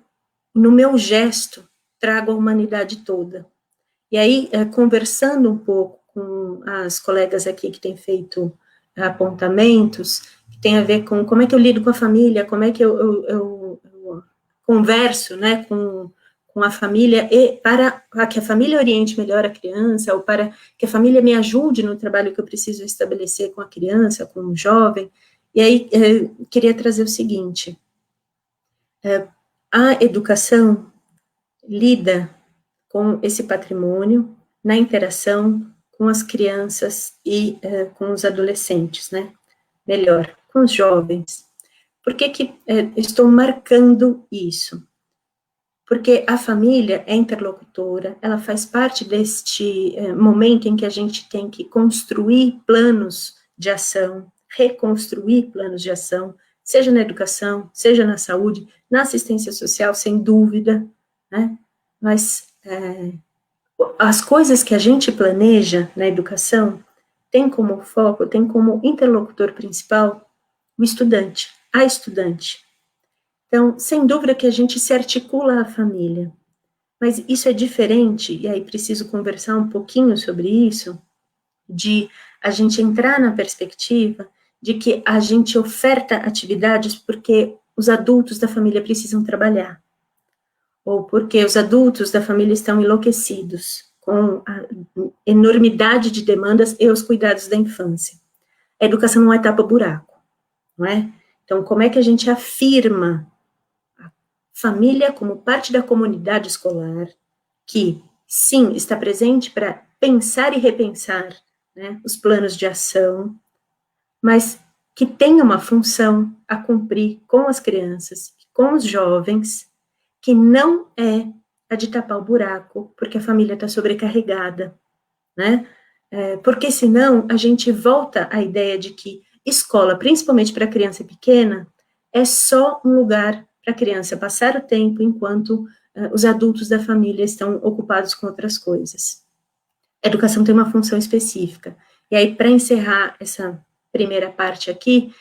no meu gesto, trago a humanidade toda. E aí, conversando um pouco com as colegas aqui que têm feito apontamentos, que tem a ver com como é que eu lido com a família, como é que eu converso, né, com a família, e para que a família oriente melhor a criança, ou para que a família me ajude no trabalho que eu preciso estabelecer com a criança, com o jovem. E aí, queria trazer o seguinte, a educação lida com esse patrimônio na interação com as crianças e com os adolescentes, né? Melhor, com os jovens. Por que estou marcando isso? Porque a família é interlocutora, ela faz parte deste momento em que a gente tem que construir planos de ação, reconstruir planos de ação, seja na educação, seja na saúde, na assistência social, sem dúvida, né? Mas as coisas que a gente planeja na educação tem como foco, tem como interlocutor principal o estudante, a estudante. Então, sem dúvida que a gente se articula à família, mas isso é diferente, e aí preciso conversar um pouquinho sobre isso, de a gente entrar na perspectiva de que a gente oferta atividades porque os adultos da família precisam trabalhar, ou porque os adultos da família estão enlouquecidos com a enormidade de demandas e os cuidados da infância. A educação não é tapa-buraco, não é? Então, como é que a gente afirma a família como parte da comunidade escolar, que, sim, está presente para pensar e repensar, né, os planos de ação, mas que tem uma função a cumprir com as crianças, com os jovens, que não é a de tapar o buraco, porque a família está sobrecarregada, né? Porque senão a gente volta à ideia de que escola, principalmente para criança pequena, é só um lugar para a criança passar o tempo enquanto os adultos da família estão ocupados com outras coisas. A educação tem uma função específica. E aí, para encerrar essa primeira parte aqui,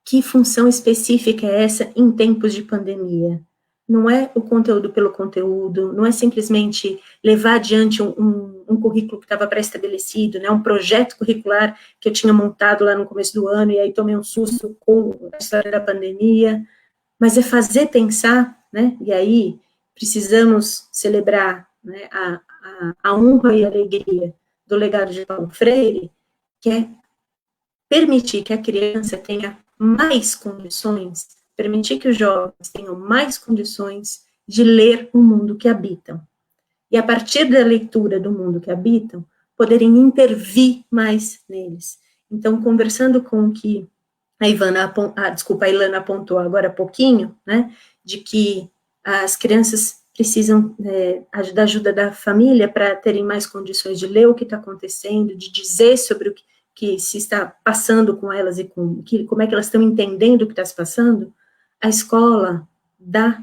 que função específica é essa em tempos de pandemia? Não é o conteúdo pelo conteúdo, não é simplesmente levar adiante um currículo que estava pré-estabelecido, né, um projeto curricular que eu tinha montado lá no começo do ano, e aí tomei um susto com a história da pandemia, mas é fazer pensar, né, e aí precisamos celebrar, né, a honra e a alegria do legado de Paulo Freire, que é permitir que a criança tenha mais condições, permitir que os jovens tenham mais condições de ler o mundo que habitam. E a partir da leitura do mundo que habitam, poderem intervir mais neles. Então, conversando com o que a Ilana apontou agora há pouquinho, né, de que as crianças precisam da ajuda da família para terem mais condições de ler o que está acontecendo, de dizer sobre o que se está passando com elas e como é que elas estão entendendo o que está se passando, a escola dá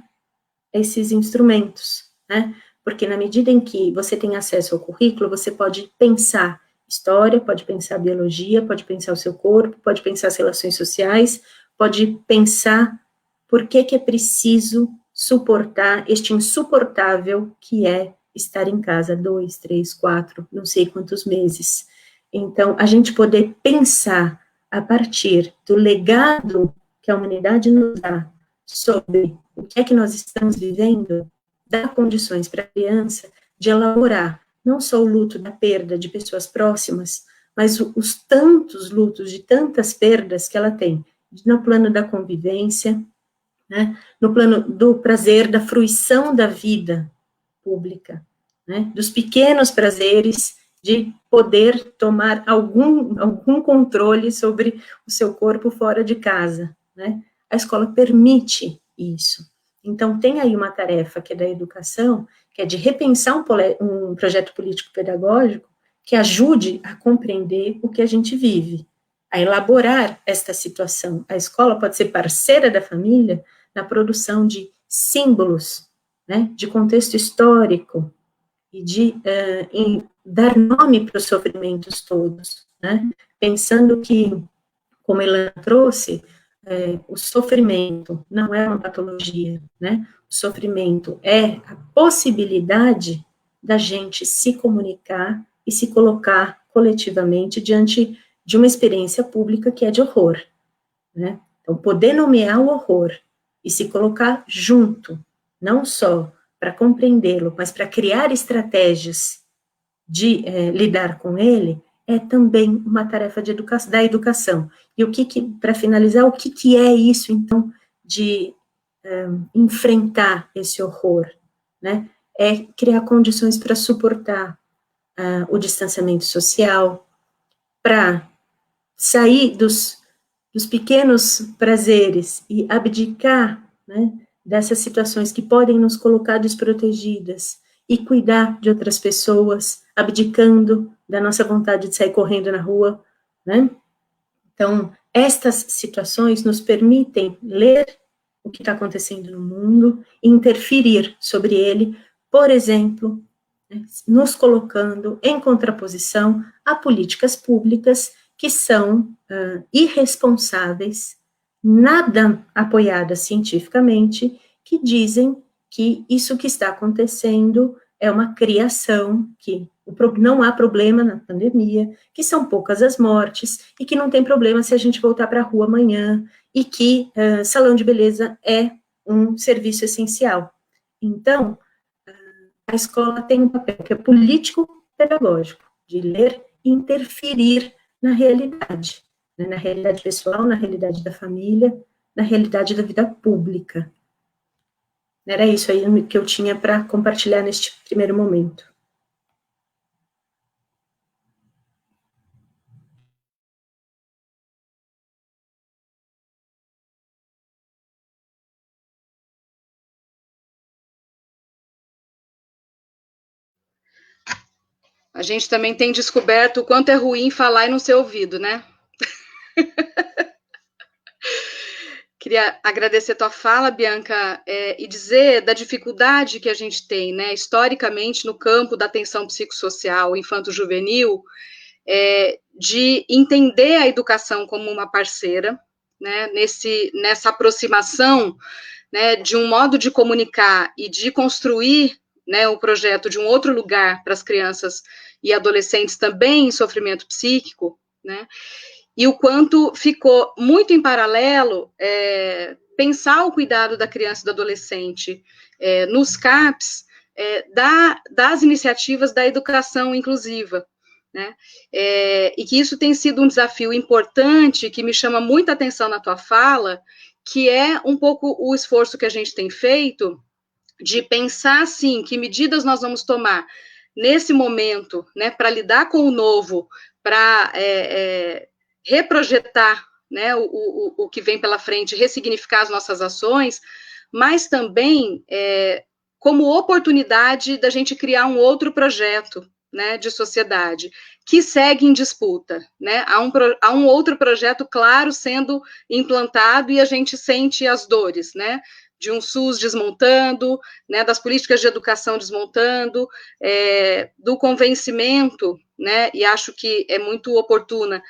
esses instrumentos, né? Porque na medida em que você tem acesso ao currículo, você pode pensar história, pode pensar biologia, pode pensar o seu corpo, pode pensar as relações sociais, pode pensar por que é preciso suportar este insuportável que é estar em casa 2, 3, 4, não sei quantos meses. Então, a gente poder pensar a partir do legado que a humanidade nos dá sobre o que é que nós estamos vivendo, dá condições para a criança de elaborar não só o luto da perda de pessoas próximas, mas os tantos lutos de tantas perdas que ela tem, no plano da convivência, né, no plano do prazer, da fruição da vida pública, né, dos pequenos prazeres de poder tomar algum controle sobre o seu corpo fora de casa, né? A escola permite isso. Então, tem aí uma tarefa que é da educação, que é de repensar um projeto político-pedagógico que ajude a compreender o que a gente vive, a elaborar esta situação. A escola pode ser parceira da família na produção de símbolos, né, de contexto histórico, e de dar nome para os sofrimentos todos, né? Pensando que, como ela trouxe, o sofrimento não é uma patologia, né? O sofrimento é a possibilidade da gente se comunicar e se colocar coletivamente diante de uma experiência pública que é de horror, né? Então, poder nomear o horror e se colocar junto, não só para compreendê-lo, mas para criar estratégias de lidar com ele, é também uma tarefa da educação. E para finalizar, o que é isso, então, de enfrentar esse horror, né? É criar condições para suportar o distanciamento social, para sair dos pequenos prazeres e abdicar, né, dessas situações que podem nos colocar desprotegidas e cuidar de outras pessoas, abdicando da nossa vontade de sair correndo na rua, né? Então, estas situações nos permitem ler o que está acontecendo no mundo e interferir sobre ele, por exemplo, né, nos colocando em contraposição a políticas públicas que são irresponsáveis, nada apoiadas cientificamente, que dizem que isso que está acontecendo é uma criação, que não há problema na pandemia, que são poucas as mortes, e que não tem problema se a gente voltar para a rua amanhã, e que salão de beleza é um serviço essencial. Então, a escola tem um papel que é político-pedagógico, de ler e interferir na realidade, né, na realidade pessoal, na realidade da família, na realidade da vida pública. Era isso aí que eu tinha para compartilhar neste primeiro momento. A gente também tem descoberto o quanto é ruim falar e não ser ouvido, né? Queria agradecer a tua fala, Bianca, e dizer da dificuldade que a gente tem, né, historicamente, no campo da atenção psicossocial infanto-juvenil, de entender a educação como uma parceira, né, nessa aproximação, né, de um modo de comunicar e de construir, né, o projeto de um outro lugar para as crianças e adolescentes também em sofrimento psíquico, né, e o quanto ficou muito em paralelo pensar o cuidado da criança e do adolescente nos CAPs, das iniciativas da educação inclusiva, né? E que isso tem sido um desafio importante, que me chama muita atenção na tua fala, que é um pouco o esforço que a gente tem feito de pensar, assim, que medidas nós vamos tomar nesse momento, né, para lidar com o novo, para reprojetar, né, o que vem pela frente, ressignificar as nossas ações, mas também como oportunidade da gente criar um outro projeto, né, de sociedade, que segue em disputa, né, há um outro projeto claro sendo implantado e a gente sente as dores, né, de um SUS desmontando, né, das políticas de educação desmontando, do convencimento, né, e acho que é muito oportuno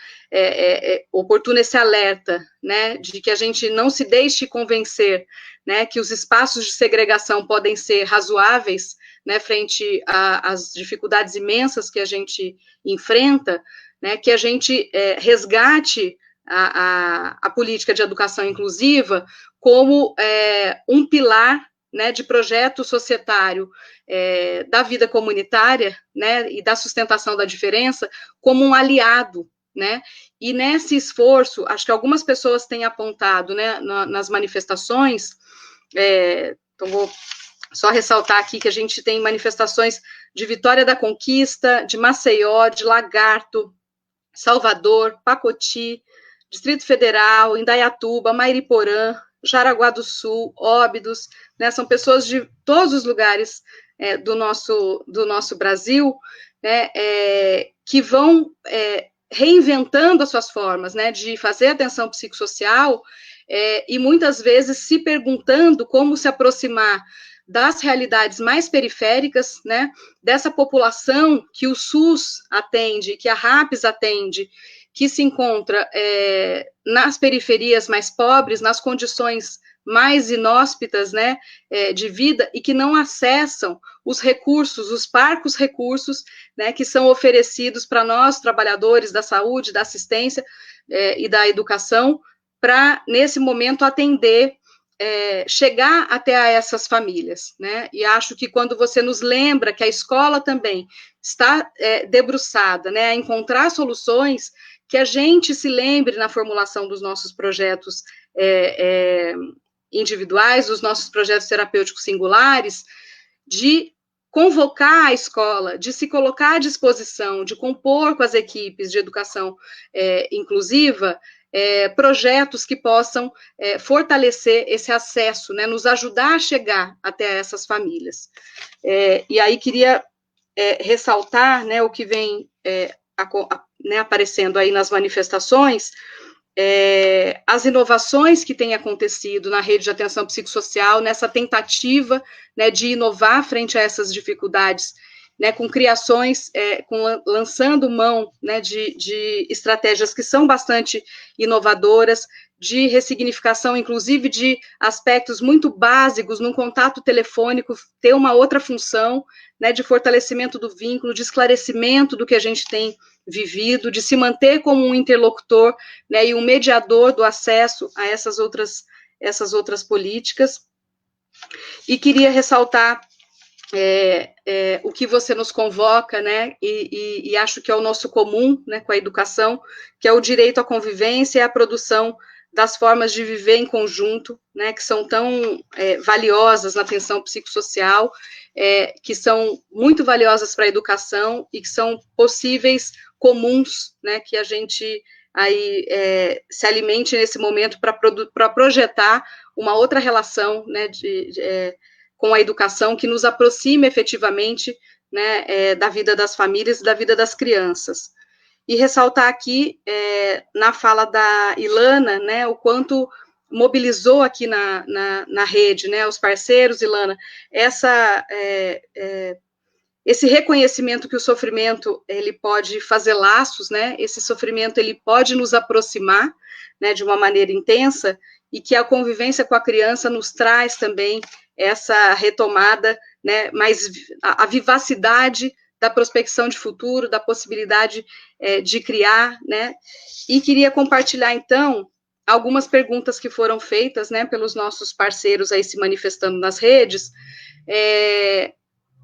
esse alerta, né, de que a gente não se deixe convencer, né, que os espaços de segregação podem ser razoáveis, né, frente às dificuldades imensas que a gente enfrenta, né, que a gente resgate a política de educação inclusiva como um pilar, né, de projeto societário da vida comunitária, né, e da sustentação da diferença, como um aliado, né, e nesse esforço, acho que algumas pessoas têm apontado, né, nas manifestações, então vou só ressaltar aqui que a gente tem manifestações de Vitória da Conquista, de Maceió, de Lagarto, Salvador, Pacoti, Distrito Federal, Indaiatuba, Mairiporã, Jaraguá do Sul, Óbidos, né, são pessoas de todos os lugares do nosso Brasil, né, que vão reinventando as suas formas, né, de fazer atenção psicossocial e muitas vezes se perguntando como se aproximar das realidades mais periféricas, né, dessa população que o SUS atende, que a RAPS atende, que se encontra nas periferias mais pobres, nas condições mais inóspitas, né, de vida, e que não acessam os recursos, os parcos recursos, né, que são oferecidos para nós, trabalhadores da saúde, da assistência e da educação, para, nesse momento, atender, chegar até a essas famílias, né, e acho que quando você nos lembra que a escola também está debruçada, né, a encontrar soluções, que a gente se lembre na formulação dos nossos projetos individuais, dos nossos projetos terapêuticos singulares, de convocar a escola, de se colocar à disposição, de compor com as equipes de educação inclusiva, projetos que possam fortalecer esse acesso, né, nos ajudar a chegar até essas famílias. E aí queria ressaltar, né, o que vem aparecendo aí nas manifestações, as inovações que têm acontecido na rede de atenção psicossocial, nessa tentativa, né, de inovar frente a essas dificuldades, né, com criações, lançando mão, né, de estratégias que são bastante inovadoras, de ressignificação, inclusive de aspectos muito básicos, num contato telefônico, ter uma outra função, né, de fortalecimento do vínculo, de esclarecimento do que a gente tem vivido, de se manter como um interlocutor, né, e um mediador do acesso a essas outras políticas. E queria ressaltar o que você nos convoca, né, e acho que é o nosso comum, né, com a educação, que é o direito à convivência e à produção das formas de viver em conjunto, né, que são tão valiosas na atenção psicossocial, que são muito valiosas para a educação e que são possíveis, comuns, né, que a gente aí se alimente nesse momento para projetar uma outra relação, né, com a educação que nos aproxime efetivamente, né, da vida das famílias e da vida das crianças. E ressaltar aqui, na fala da Ilana, né, o quanto mobilizou aqui na rede, né, os parceiros, Ilana, esse reconhecimento que o sofrimento, ele pode fazer laços, né, esse sofrimento, ele pode nos aproximar, né, de uma maneira intensa, e que a convivência com a criança nos traz também essa retomada, né, mais a vivacidade da prospecção de futuro, da possibilidade de criar, né, e queria compartilhar, então, algumas perguntas que foram feitas, né, pelos nossos parceiros aí se manifestando nas redes,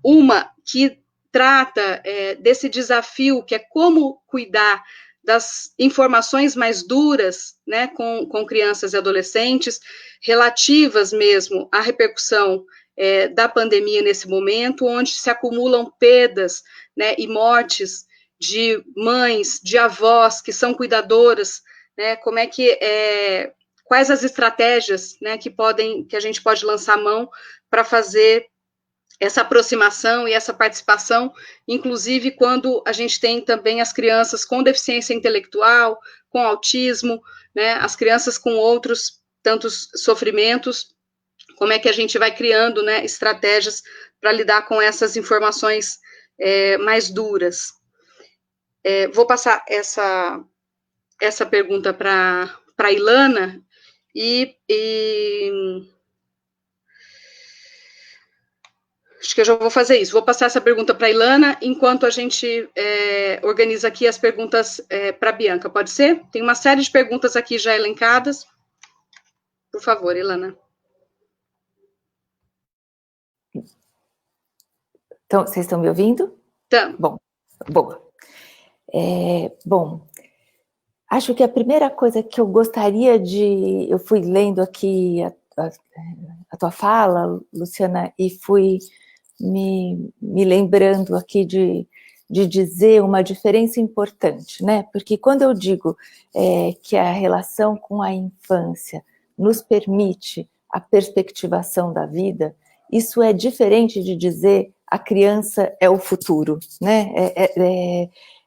uma que trata desse desafio, que é como cuidar das informações mais duras, né, com crianças e adolescentes, relativas mesmo à repercussão da pandemia nesse momento, onde se acumulam perdas, né, e mortes de mães, de avós que são cuidadoras, né, como é que quais as estratégias, né, que a gente pode lançar mão para fazer essa aproximação e essa participação, inclusive quando a gente tem também as crianças com deficiência intelectual, com autismo, né, as crianças com outros tantos sofrimentos, como é que a gente vai criando, né, estratégias para lidar com essas informações mais duras. Vou passar essa pergunta para a Ilana, acho que eu já vou fazer isso. Vou passar essa pergunta para a Ilana, enquanto a gente organiza aqui as perguntas para a Bianca. Pode ser? Tem uma série de perguntas aqui já elencadas. Por favor, Ilana. Então, vocês estão me ouvindo? Então. Bom, boa. Bom, acho que a primeira coisa que eu gostaria de... Eu fui lendo aqui a tua fala, Luciana, e fui me lembrando aqui de dizer uma diferença importante, né? Porque quando eu digo que a relação com a infância nos permite a perspectivação da vida, isso é diferente de dizer a criança é o futuro, né?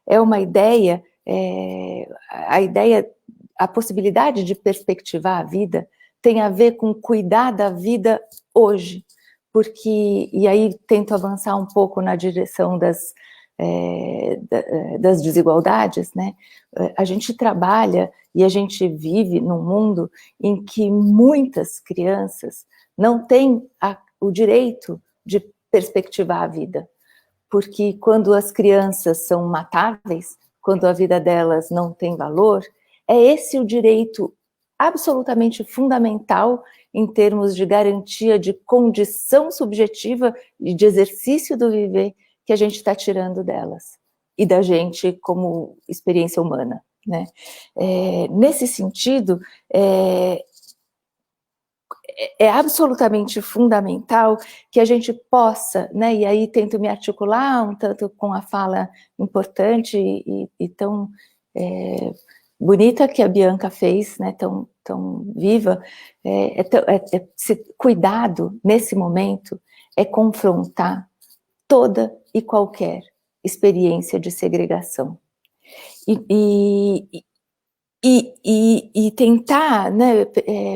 É uma ideia, a possibilidade de perspectivar a vida tem a ver com cuidar da vida hoje, porque, e aí tento avançar um pouco na direção das desigualdades, né? A gente trabalha e a gente vive num mundo em que muitas crianças não têm o direito de perspectivar a vida, porque quando as crianças são matáveis, quando a vida delas não tem valor, é esse o direito absolutamente fundamental em termos de garantia de condição subjetiva e de exercício do viver que a gente está tirando delas e da gente como experiência humana, né? Nesse sentido, é absolutamente fundamental que a gente possa, né, e aí tento me articular um tanto com a fala importante e tão bonita que a Bianca fez, né, tão viva, cuidado nesse momento é confrontar toda e qualquer experiência de segregação. E tentar, né,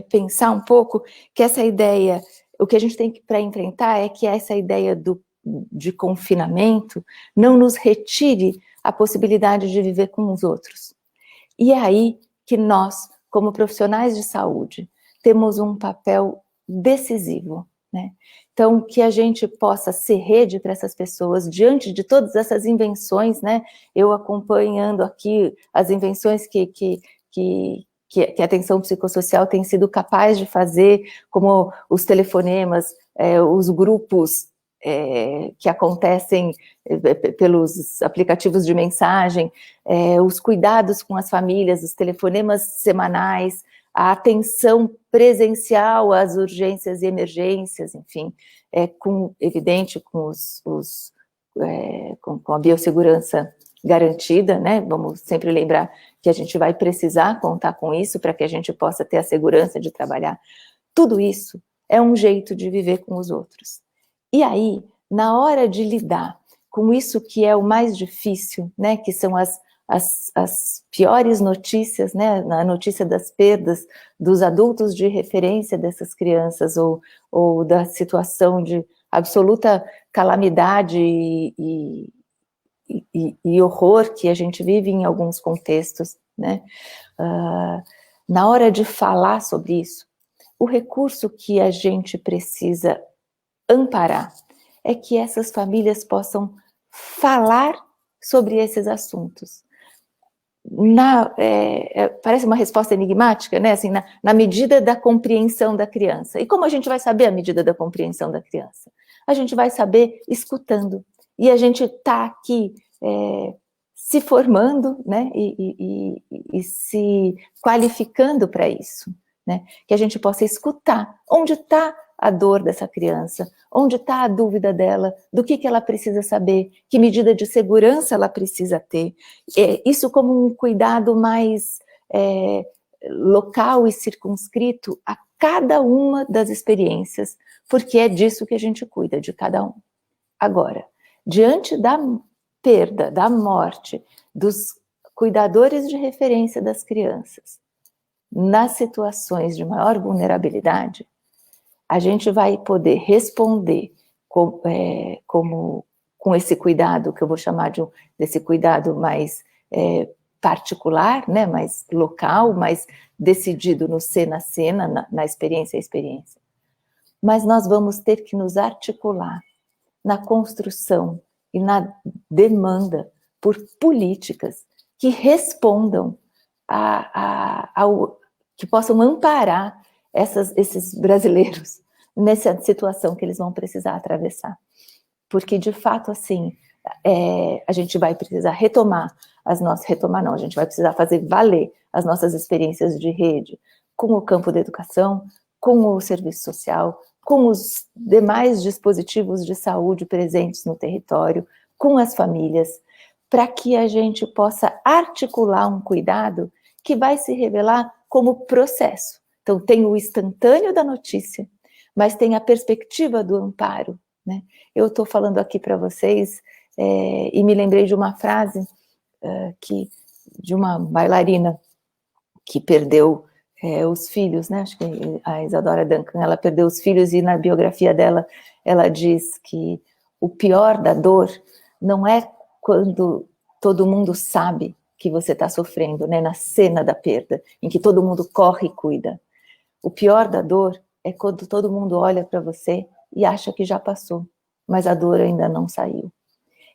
pensar um pouco que essa ideia, o que a gente tem para enfrentar é que essa ideia de confinamento não nos retire a possibilidade de viver com os outros. E é aí que nós, como profissionais de saúde, temos um papel decisivo, né? Então, que a gente possa ser rede para essas pessoas, diante de todas essas invenções, né? Eu acompanhando aqui as invenções que a atenção psicossocial tem sido capaz de fazer, como os telefonemas, os grupos que acontecem pelos aplicativos de mensagem, os cuidados com as famílias, os telefonemas semanais, a atenção presencial às urgências e emergências, enfim, evidente com a biossegurança garantida, né? Vamos sempre lembrar que a gente vai precisar contar com isso para que a gente possa ter a segurança de trabalhar. Tudo isso é um jeito de viver com os outros. E aí, na hora de lidar com isso que é o mais difícil, né, que são as piores notícias, né, a notícia das perdas dos adultos de referência dessas crianças, ou da situação de absoluta calamidade e horror que a gente vive em alguns contextos, né, na hora de falar sobre isso, o recurso que a gente precisa amparar é que essas famílias possam falar sobre esses assuntos. Parece uma resposta enigmática, né? Assim, na medida da compreensão da criança. E como a gente vai saber a medida da compreensão da criança? A gente vai saber escutando. E a gente está aqui se formando, né? E se qualificando para isso, né? Que a gente possa escutar onde está a dor dessa criança, onde está a dúvida dela, do que ela precisa saber, que medida de segurança ela precisa ter. Isso como um cuidado mais local e circunscrito a cada uma das experiências, porque é disso que a gente cuida, de cada um. Agora, diante da perda, da morte, dos cuidadores de referência das crianças, nas situações de maior vulnerabilidade, a gente vai poder responder com esse cuidado, que eu vou chamar desse cuidado mais particular, né, mais local, mais decidido no cena a cena, na experiência a experiência. Mas nós vamos ter que nos articular na construção e na demanda por políticas que respondam que possam amparar esses brasileiros nessa situação que eles vão precisar atravessar. Porque, de fato, assim, a gente vai precisar a gente vai precisar fazer valer as nossas experiências de rede com o campo da educação, com o serviço social, com os demais dispositivos de saúde presentes no território, com as famílias, para que a gente possa articular um cuidado que vai se revelar como processo. Então, tem o instantâneo da notícia, mas tem a perspectiva do amparo, né? Eu estou falando aqui para vocês e me lembrei de uma frase de uma bailarina que perdeu os filhos, né? Acho que a Isadora Duncan, ela perdeu os filhos e na biografia dela, ela diz que o pior da dor não é quando todo mundo sabe que você está sofrendo, né? Na cena da perda, em que todo mundo corre e cuida. O pior da dor é quando todo mundo olha para você e acha que já passou, mas a dor ainda não saiu.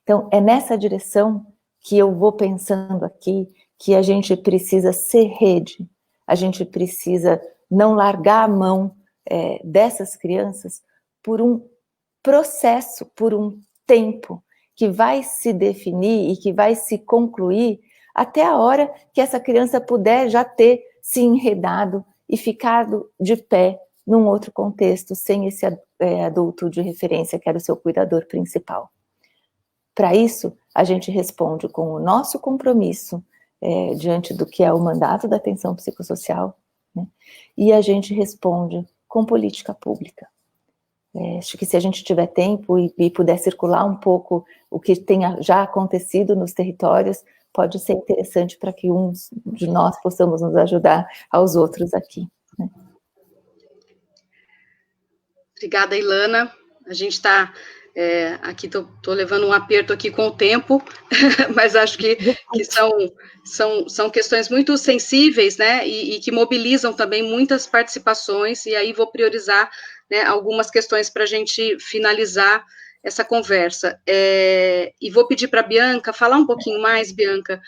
Então, é nessa direção que eu vou pensando aqui, que a gente precisa ser rede, a gente precisa não largar a mão dessas crianças por um processo, por um tempo que vai se definir e que vai se concluir até a hora que essa criança puder já ter se enredado e ficado de pé num outro contexto, sem esse adulto de referência que era o seu cuidador principal. Para isso, a gente responde com o nosso compromisso diante do que é o mandato da atenção psicossocial, né? E a gente responde com política pública. Acho que se a gente tiver tempo e puder circular um pouco o que tenha já acontecido nos territórios, pode ser interessante para que uns de nós possamos nos ajudar aos outros aqui, né? Obrigada, Ilana. A gente está aqui, estou levando um aperto aqui com o tempo, mas acho que são questões muito sensíveis, né, e que mobilizam também muitas participações, e aí vou priorizar, né, algumas questões para a gente finalizar essa conversa. E vou pedir para a Bianca falar um pouquinho mais, Bianca,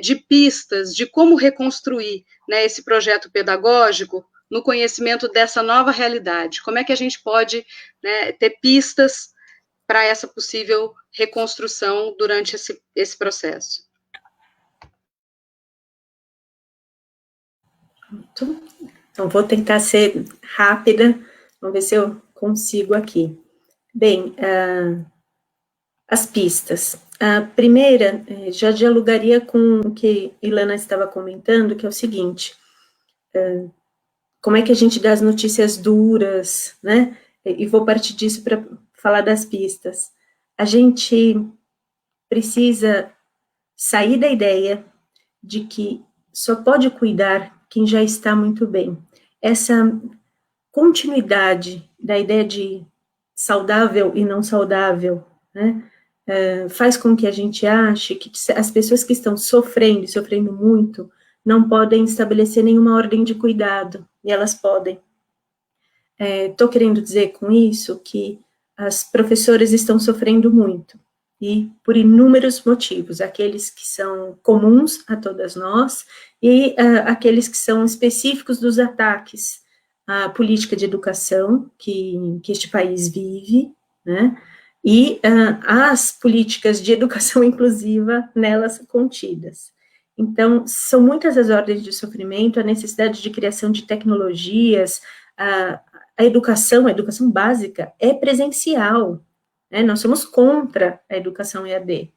de pistas, de como reconstruir, né, esse projeto pedagógico no conhecimento dessa nova realidade. Como é que a gente pode, né, ter pistas para essa possível reconstrução durante esse processo? Então, vou tentar ser rápida, vamos ver se eu consigo aqui. Bem, as pistas. A primeira, já dialogaria com o que Ilana estava comentando, que é o seguinte: como é que a gente dá as notícias duras, né? E vou partir disso para falar das pistas. A gente precisa sair da ideia de que só pode cuidar quem já está muito bem. Essa continuidade da ideia de saudável e não saudável, né, faz com que a gente ache que as pessoas que estão sofrendo muito, não podem estabelecer nenhuma ordem de cuidado, e elas podem. Estou querendo dizer com isso que as professoras estão sofrendo muito, e por inúmeros motivos, aqueles que são comuns a todas nós, e aqueles que são específicos dos ataques à política de educação que este país vive, né, e as políticas de educação inclusiva nelas contidas. Então, são muitas as ordens de sofrimento, a necessidade de criação de tecnologias, a educação básica é presencial, né? Nós somos contra a educação EAD.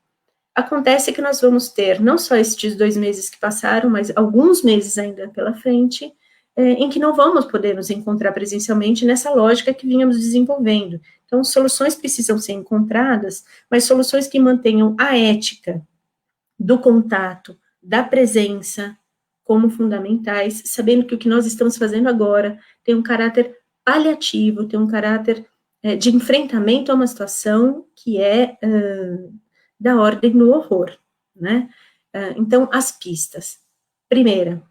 Acontece que nós vamos ter, não só estes 2 meses que passaram, mas alguns meses ainda pela frente, em que não vamos poder nos encontrar presencialmente nessa lógica que vínhamos desenvolvendo. Então, soluções precisam ser encontradas, mas soluções que mantenham a ética do contato, da presença, como fundamentais, sabendo que o que nós estamos fazendo agora tem um caráter paliativo, tem um caráter de enfrentamento a uma situação que é da ordem do horror, né? Então, as pistas. Primeira,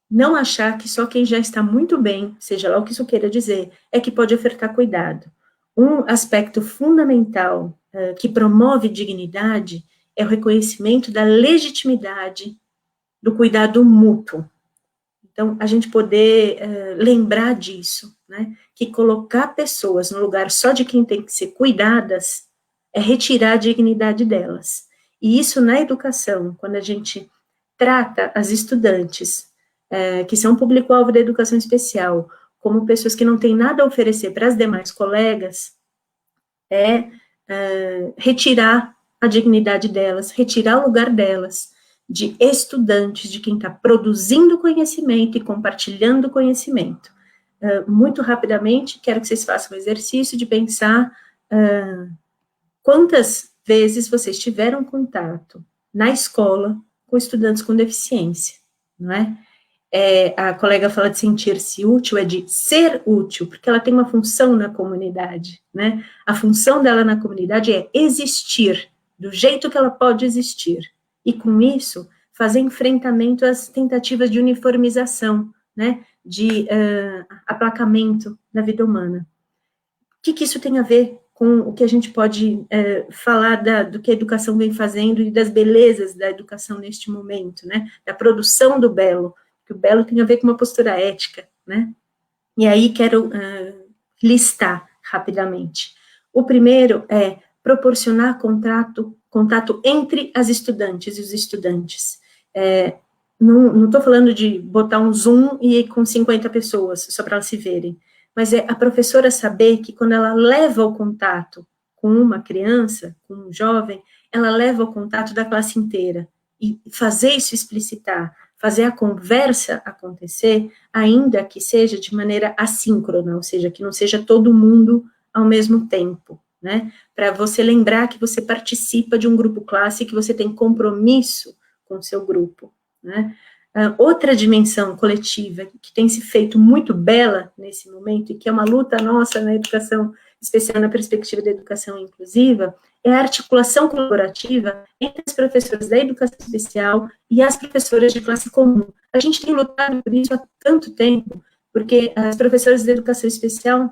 não achar que só quem já está muito bem, seja lá o que isso queira dizer, é que pode ofertar cuidado. Um aspecto fundamental que promove dignidade é o reconhecimento da legitimidade do cuidado mútuo. Então, a gente poder lembrar disso, né, que colocar pessoas no lugar só de quem tem que ser cuidadas é retirar a dignidade delas. E isso na educação, quando a gente trata as estudantes, que são público-alvo da educação especial, como pessoas que não têm nada a oferecer para as demais colegas, retirar a dignidade delas, retirar o lugar delas, de estudantes, de quem está produzindo conhecimento e compartilhando conhecimento. Muito rapidamente, quero que vocês façam o exercício de pensar quantas vezes vocês tiveram contato na escola com estudantes com deficiência, não é? A colega fala de sentir-se útil, é de ser útil, porque ela tem uma função na comunidade, né? A função dela na comunidade é existir, do jeito que ela pode existir. E com isso, fazer enfrentamento às tentativas de uniformização, né, de aplacamento da vida humana. O que isso tem a ver com o que a gente pode falar do que a educação vem fazendo e das belezas da educação neste momento, né, da produção do belo, que o belo tem a ver com uma postura ética, né? E aí quero listar rapidamente. O primeiro é proporcionar contato entre as estudantes e os estudantes. Não estou falando de botar um Zoom e ir com 50 pessoas, só para elas se verem, mas é a professora saber que quando ela leva o contato com uma criança, com um jovem, ela leva o contato da classe inteira, e fazer isso explicitar, fazer a conversa acontecer, ainda que seja de maneira assíncrona, ou seja, que não seja todo mundo ao mesmo tempo, né? Para você lembrar que você participa de um grupo classe, que você tem compromisso com o seu grupo, né? Outra dimensão coletiva que tem se feito muito bela nesse momento, e que é uma luta nossa na educação especial, na perspectiva da educação inclusiva, é a articulação colaborativa entre os professores da educação especial e as professoras de classe comum. A gente tem lutado por isso há tanto tempo, porque as professoras da educação especial,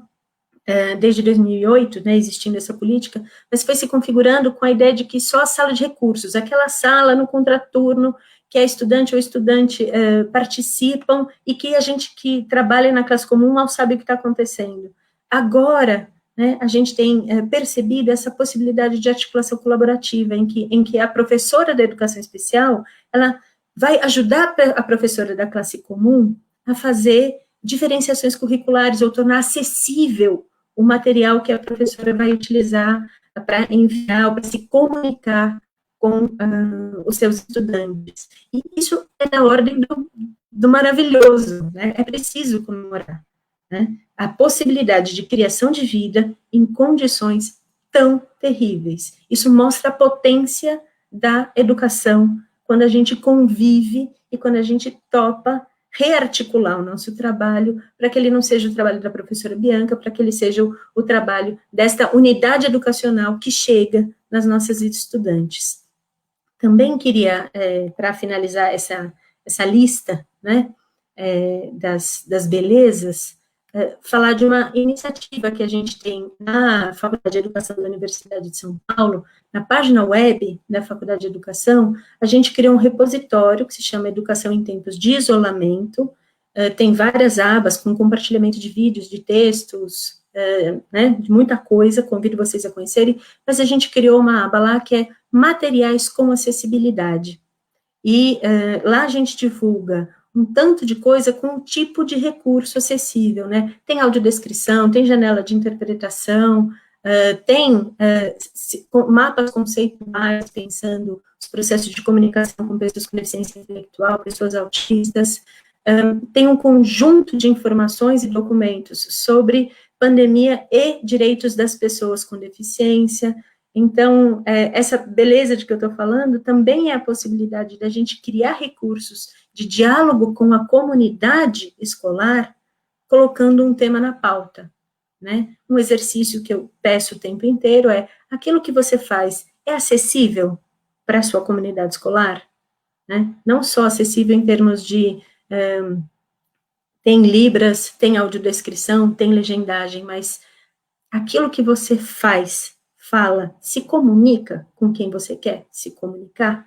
desde 2008, né, existindo essa política, mas foi se configurando com a ideia de que só a sala de recursos, aquela sala no contraturno, que a estudante ou estudante participam, e que a gente que trabalha na classe comum mal sabe o que está acontecendo. Agora, né, a gente tem percebido essa possibilidade de articulação colaborativa, em que a professora da educação especial, ela vai ajudar a professora da classe comum a fazer diferenciações curriculares, ou tornar acessível o material que a professora vai utilizar para enviar, ou para se comunicar com os seus estudantes. E isso é da ordem do maravilhoso, né? É preciso comemorar, né? A possibilidade de criação de vida em condições tão terríveis. Isso mostra a potência da educação, quando a gente convive e quando a gente topa rearticular o nosso trabalho, para que ele não seja o trabalho da professora Bianca, para que ele seja o trabalho desta unidade educacional que chega nas nossas estudantes. Também queria, para finalizar essa lista, né, das belezas, falar de uma iniciativa que a gente tem na Faculdade de Educação da Universidade de São Paulo. Na página web da Faculdade de Educação, a gente criou um repositório que se chama Educação em Tempos de Isolamento, tem várias abas com compartilhamento de vídeos, de textos, né, de muita coisa, convido vocês a conhecerem, mas a gente criou uma aba lá que é Materiais com Acessibilidade, e lá a gente divulga um tanto de coisa com um tipo de recurso acessível, né? Tem audiodescrição, tem janela de interpretação, tem mapas conceituais, pensando os processos de comunicação com pessoas com deficiência intelectual, pessoas autistas, tem um conjunto de informações e documentos sobre pandemia e direitos das pessoas com deficiência. Então, essa beleza de que eu estou falando também é a possibilidade da gente criar recursos de diálogo com a comunidade escolar, colocando um tema na pauta, né? Um exercício que eu peço o tempo inteiro é: aquilo que você faz é acessível para a sua comunidade escolar? Né? Não só acessível em termos de tem libras, tem audiodescrição, tem legendagem, mas aquilo que você faz, fala, se comunica com quem você quer se comunicar,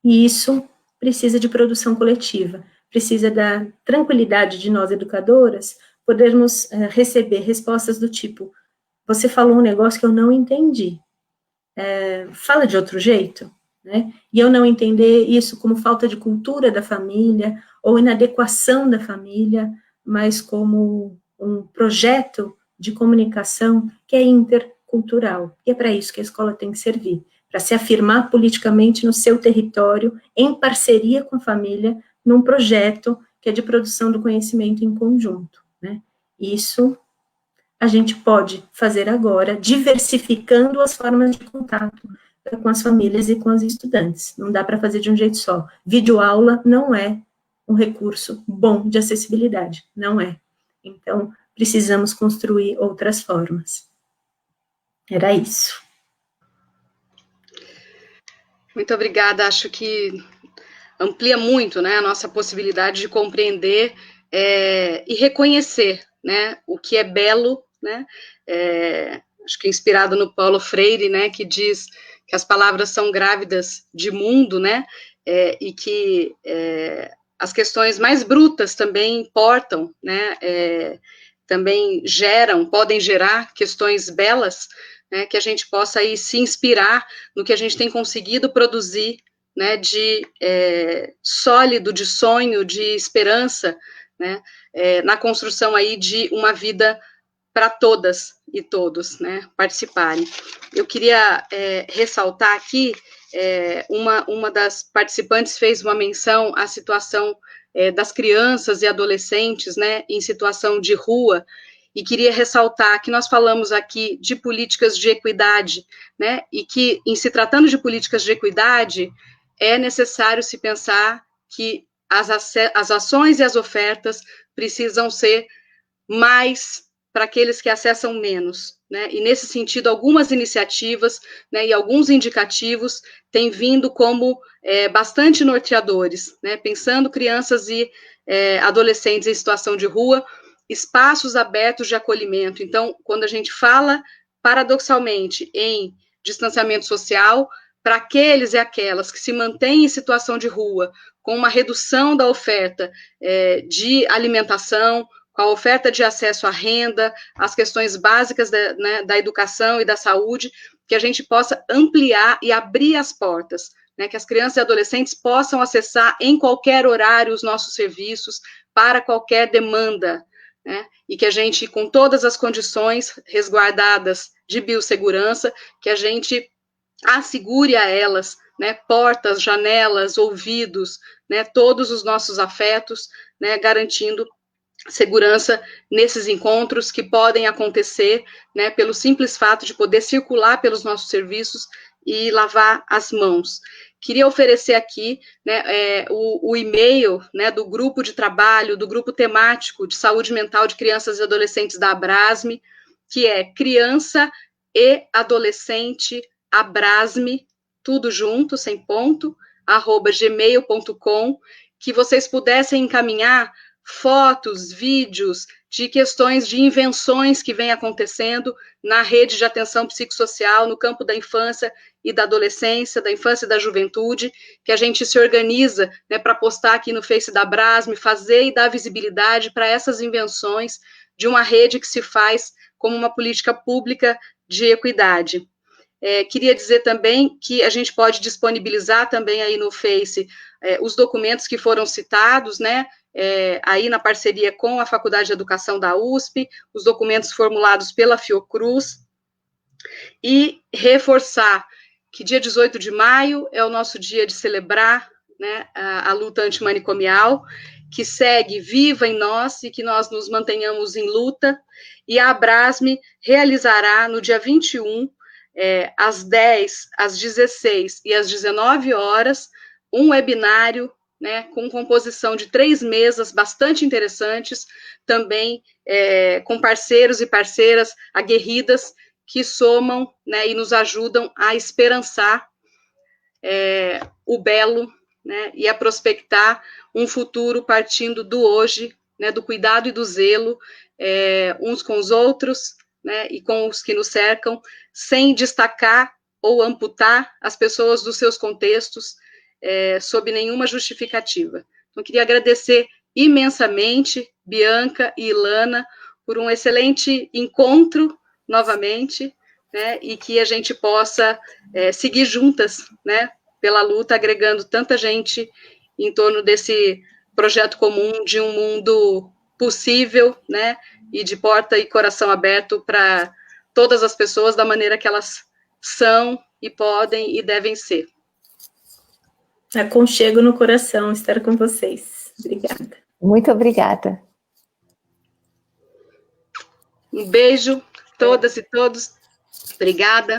e isso precisa de produção coletiva, precisa da tranquilidade de nós, educadoras, podermos receber respostas do tipo: você falou um negócio que eu não entendi, fala de outro jeito, né? E eu não entender isso como falta de cultura da família, ou inadequação da família, mas como um projeto de comunicação que é intercultural, e é para isso que a escola tem que servir, para se afirmar politicamente no seu território, em parceria com a família, num projeto que é de produção do conhecimento em conjunto, né? Isso a gente pode fazer agora, diversificando as formas de contato com as famílias e com os estudantes. Não dá para fazer de um jeito só. Videoaula não é um recurso bom de acessibilidade, não é. Então, precisamos construir outras formas. Era isso. Muito obrigada, acho que amplia muito, né, a nossa possibilidade de compreender e reconhecer, né, o que é belo, né, acho que inspirado no Paulo Freire, né, que diz que as palavras são grávidas de mundo, né, e que as questões mais brutas também importam, né, também podem gerar questões belas, né, que a gente possa aí se inspirar no que a gente tem conseguido produzir, né, de sólido, de sonho, de esperança, né, na construção aí de uma vida para todas e todos, né, participarem. Eu queria ressaltar aqui, uma das participantes fez uma menção à situação das crianças e adolescentes, né, em situação de rua, e queria ressaltar que nós falamos aqui de políticas de equidade, né, e que, em se tratando de políticas de equidade, é necessário se pensar que as ações e as ofertas precisam ser mais para aqueles que acessam menos, né, e nesse sentido, algumas iniciativas, né, e alguns indicativos têm vindo como bastante norteadores, né, pensando crianças e adolescentes em situação de rua, espaços abertos de acolhimento. Então, quando a gente fala, paradoxalmente, em distanciamento social, para aqueles e aquelas que se mantêm em situação de rua, com uma redução da oferta de alimentação, com a oferta de acesso à renda, às questões básicas da educação e da saúde, que a gente possa ampliar e abrir as portas, né, que as crianças e adolescentes possam acessar em qualquer horário os nossos serviços, para qualquer demanda, né, e que a gente, com todas as condições resguardadas de biossegurança, que a gente assegure a elas, né, portas, janelas, ouvidos, né, todos os nossos afetos, né, garantindo segurança nesses encontros que podem acontecer, né, pelo simples fato de poder circular pelos nossos serviços e lavar as mãos. Queria oferecer aqui, né, o e-mail, né, do grupo de trabalho, do grupo temático de saúde mental de crianças e adolescentes da Abrasme, que é criança e adolescente Abrasme, tudo junto, sem ponto, @gmail.com, que vocês pudessem encaminhar fotos, vídeos de questões de invenções que vem acontecendo na rede de atenção psicossocial, no campo da infância e da adolescência, da infância e da juventude, que a gente se organiza, né, para postar aqui no Face da Abrasme, fazer e dar visibilidade para essas invenções de uma rede que se faz como uma política pública de equidade. Queria dizer também que a gente pode disponibilizar também aí no Face os documentos que foram citados, né, aí na parceria com a Faculdade de Educação da USP, os documentos formulados pela Fiocruz, e reforçar que dia 18 de maio é o nosso dia de celebrar, né, a luta antimanicomial, que segue viva em nós e que nós nos mantenhamos em luta, e a Abrasme realizará no dia 21, às 10, às 16 e às 19 horas, um webinário, né, com composição de 3 mesas bastante interessantes, também com parceiros e parceiras aguerridas, que somam, né, e nos ajudam a esperançar o belo, né, e a prospectar um futuro partindo do hoje, né, do cuidado e do zelo, uns com os outros, né, e com os que nos cercam, sem destacar ou amputar as pessoas dos seus contextos, sob nenhuma justificativa. Então, queria agradecer imensamente, Bianca e Ilana, por um excelente encontro, novamente, né, e que a gente possa seguir juntas, né, pela luta, agregando tanta gente em torno desse projeto comum de um mundo possível, né, e de porta e coração aberto para todas as pessoas da maneira que elas são e podem e devem ser. Aconchego no coração estar com vocês. Obrigada. Muito obrigada. Um beijo, todas e todos. Obrigada.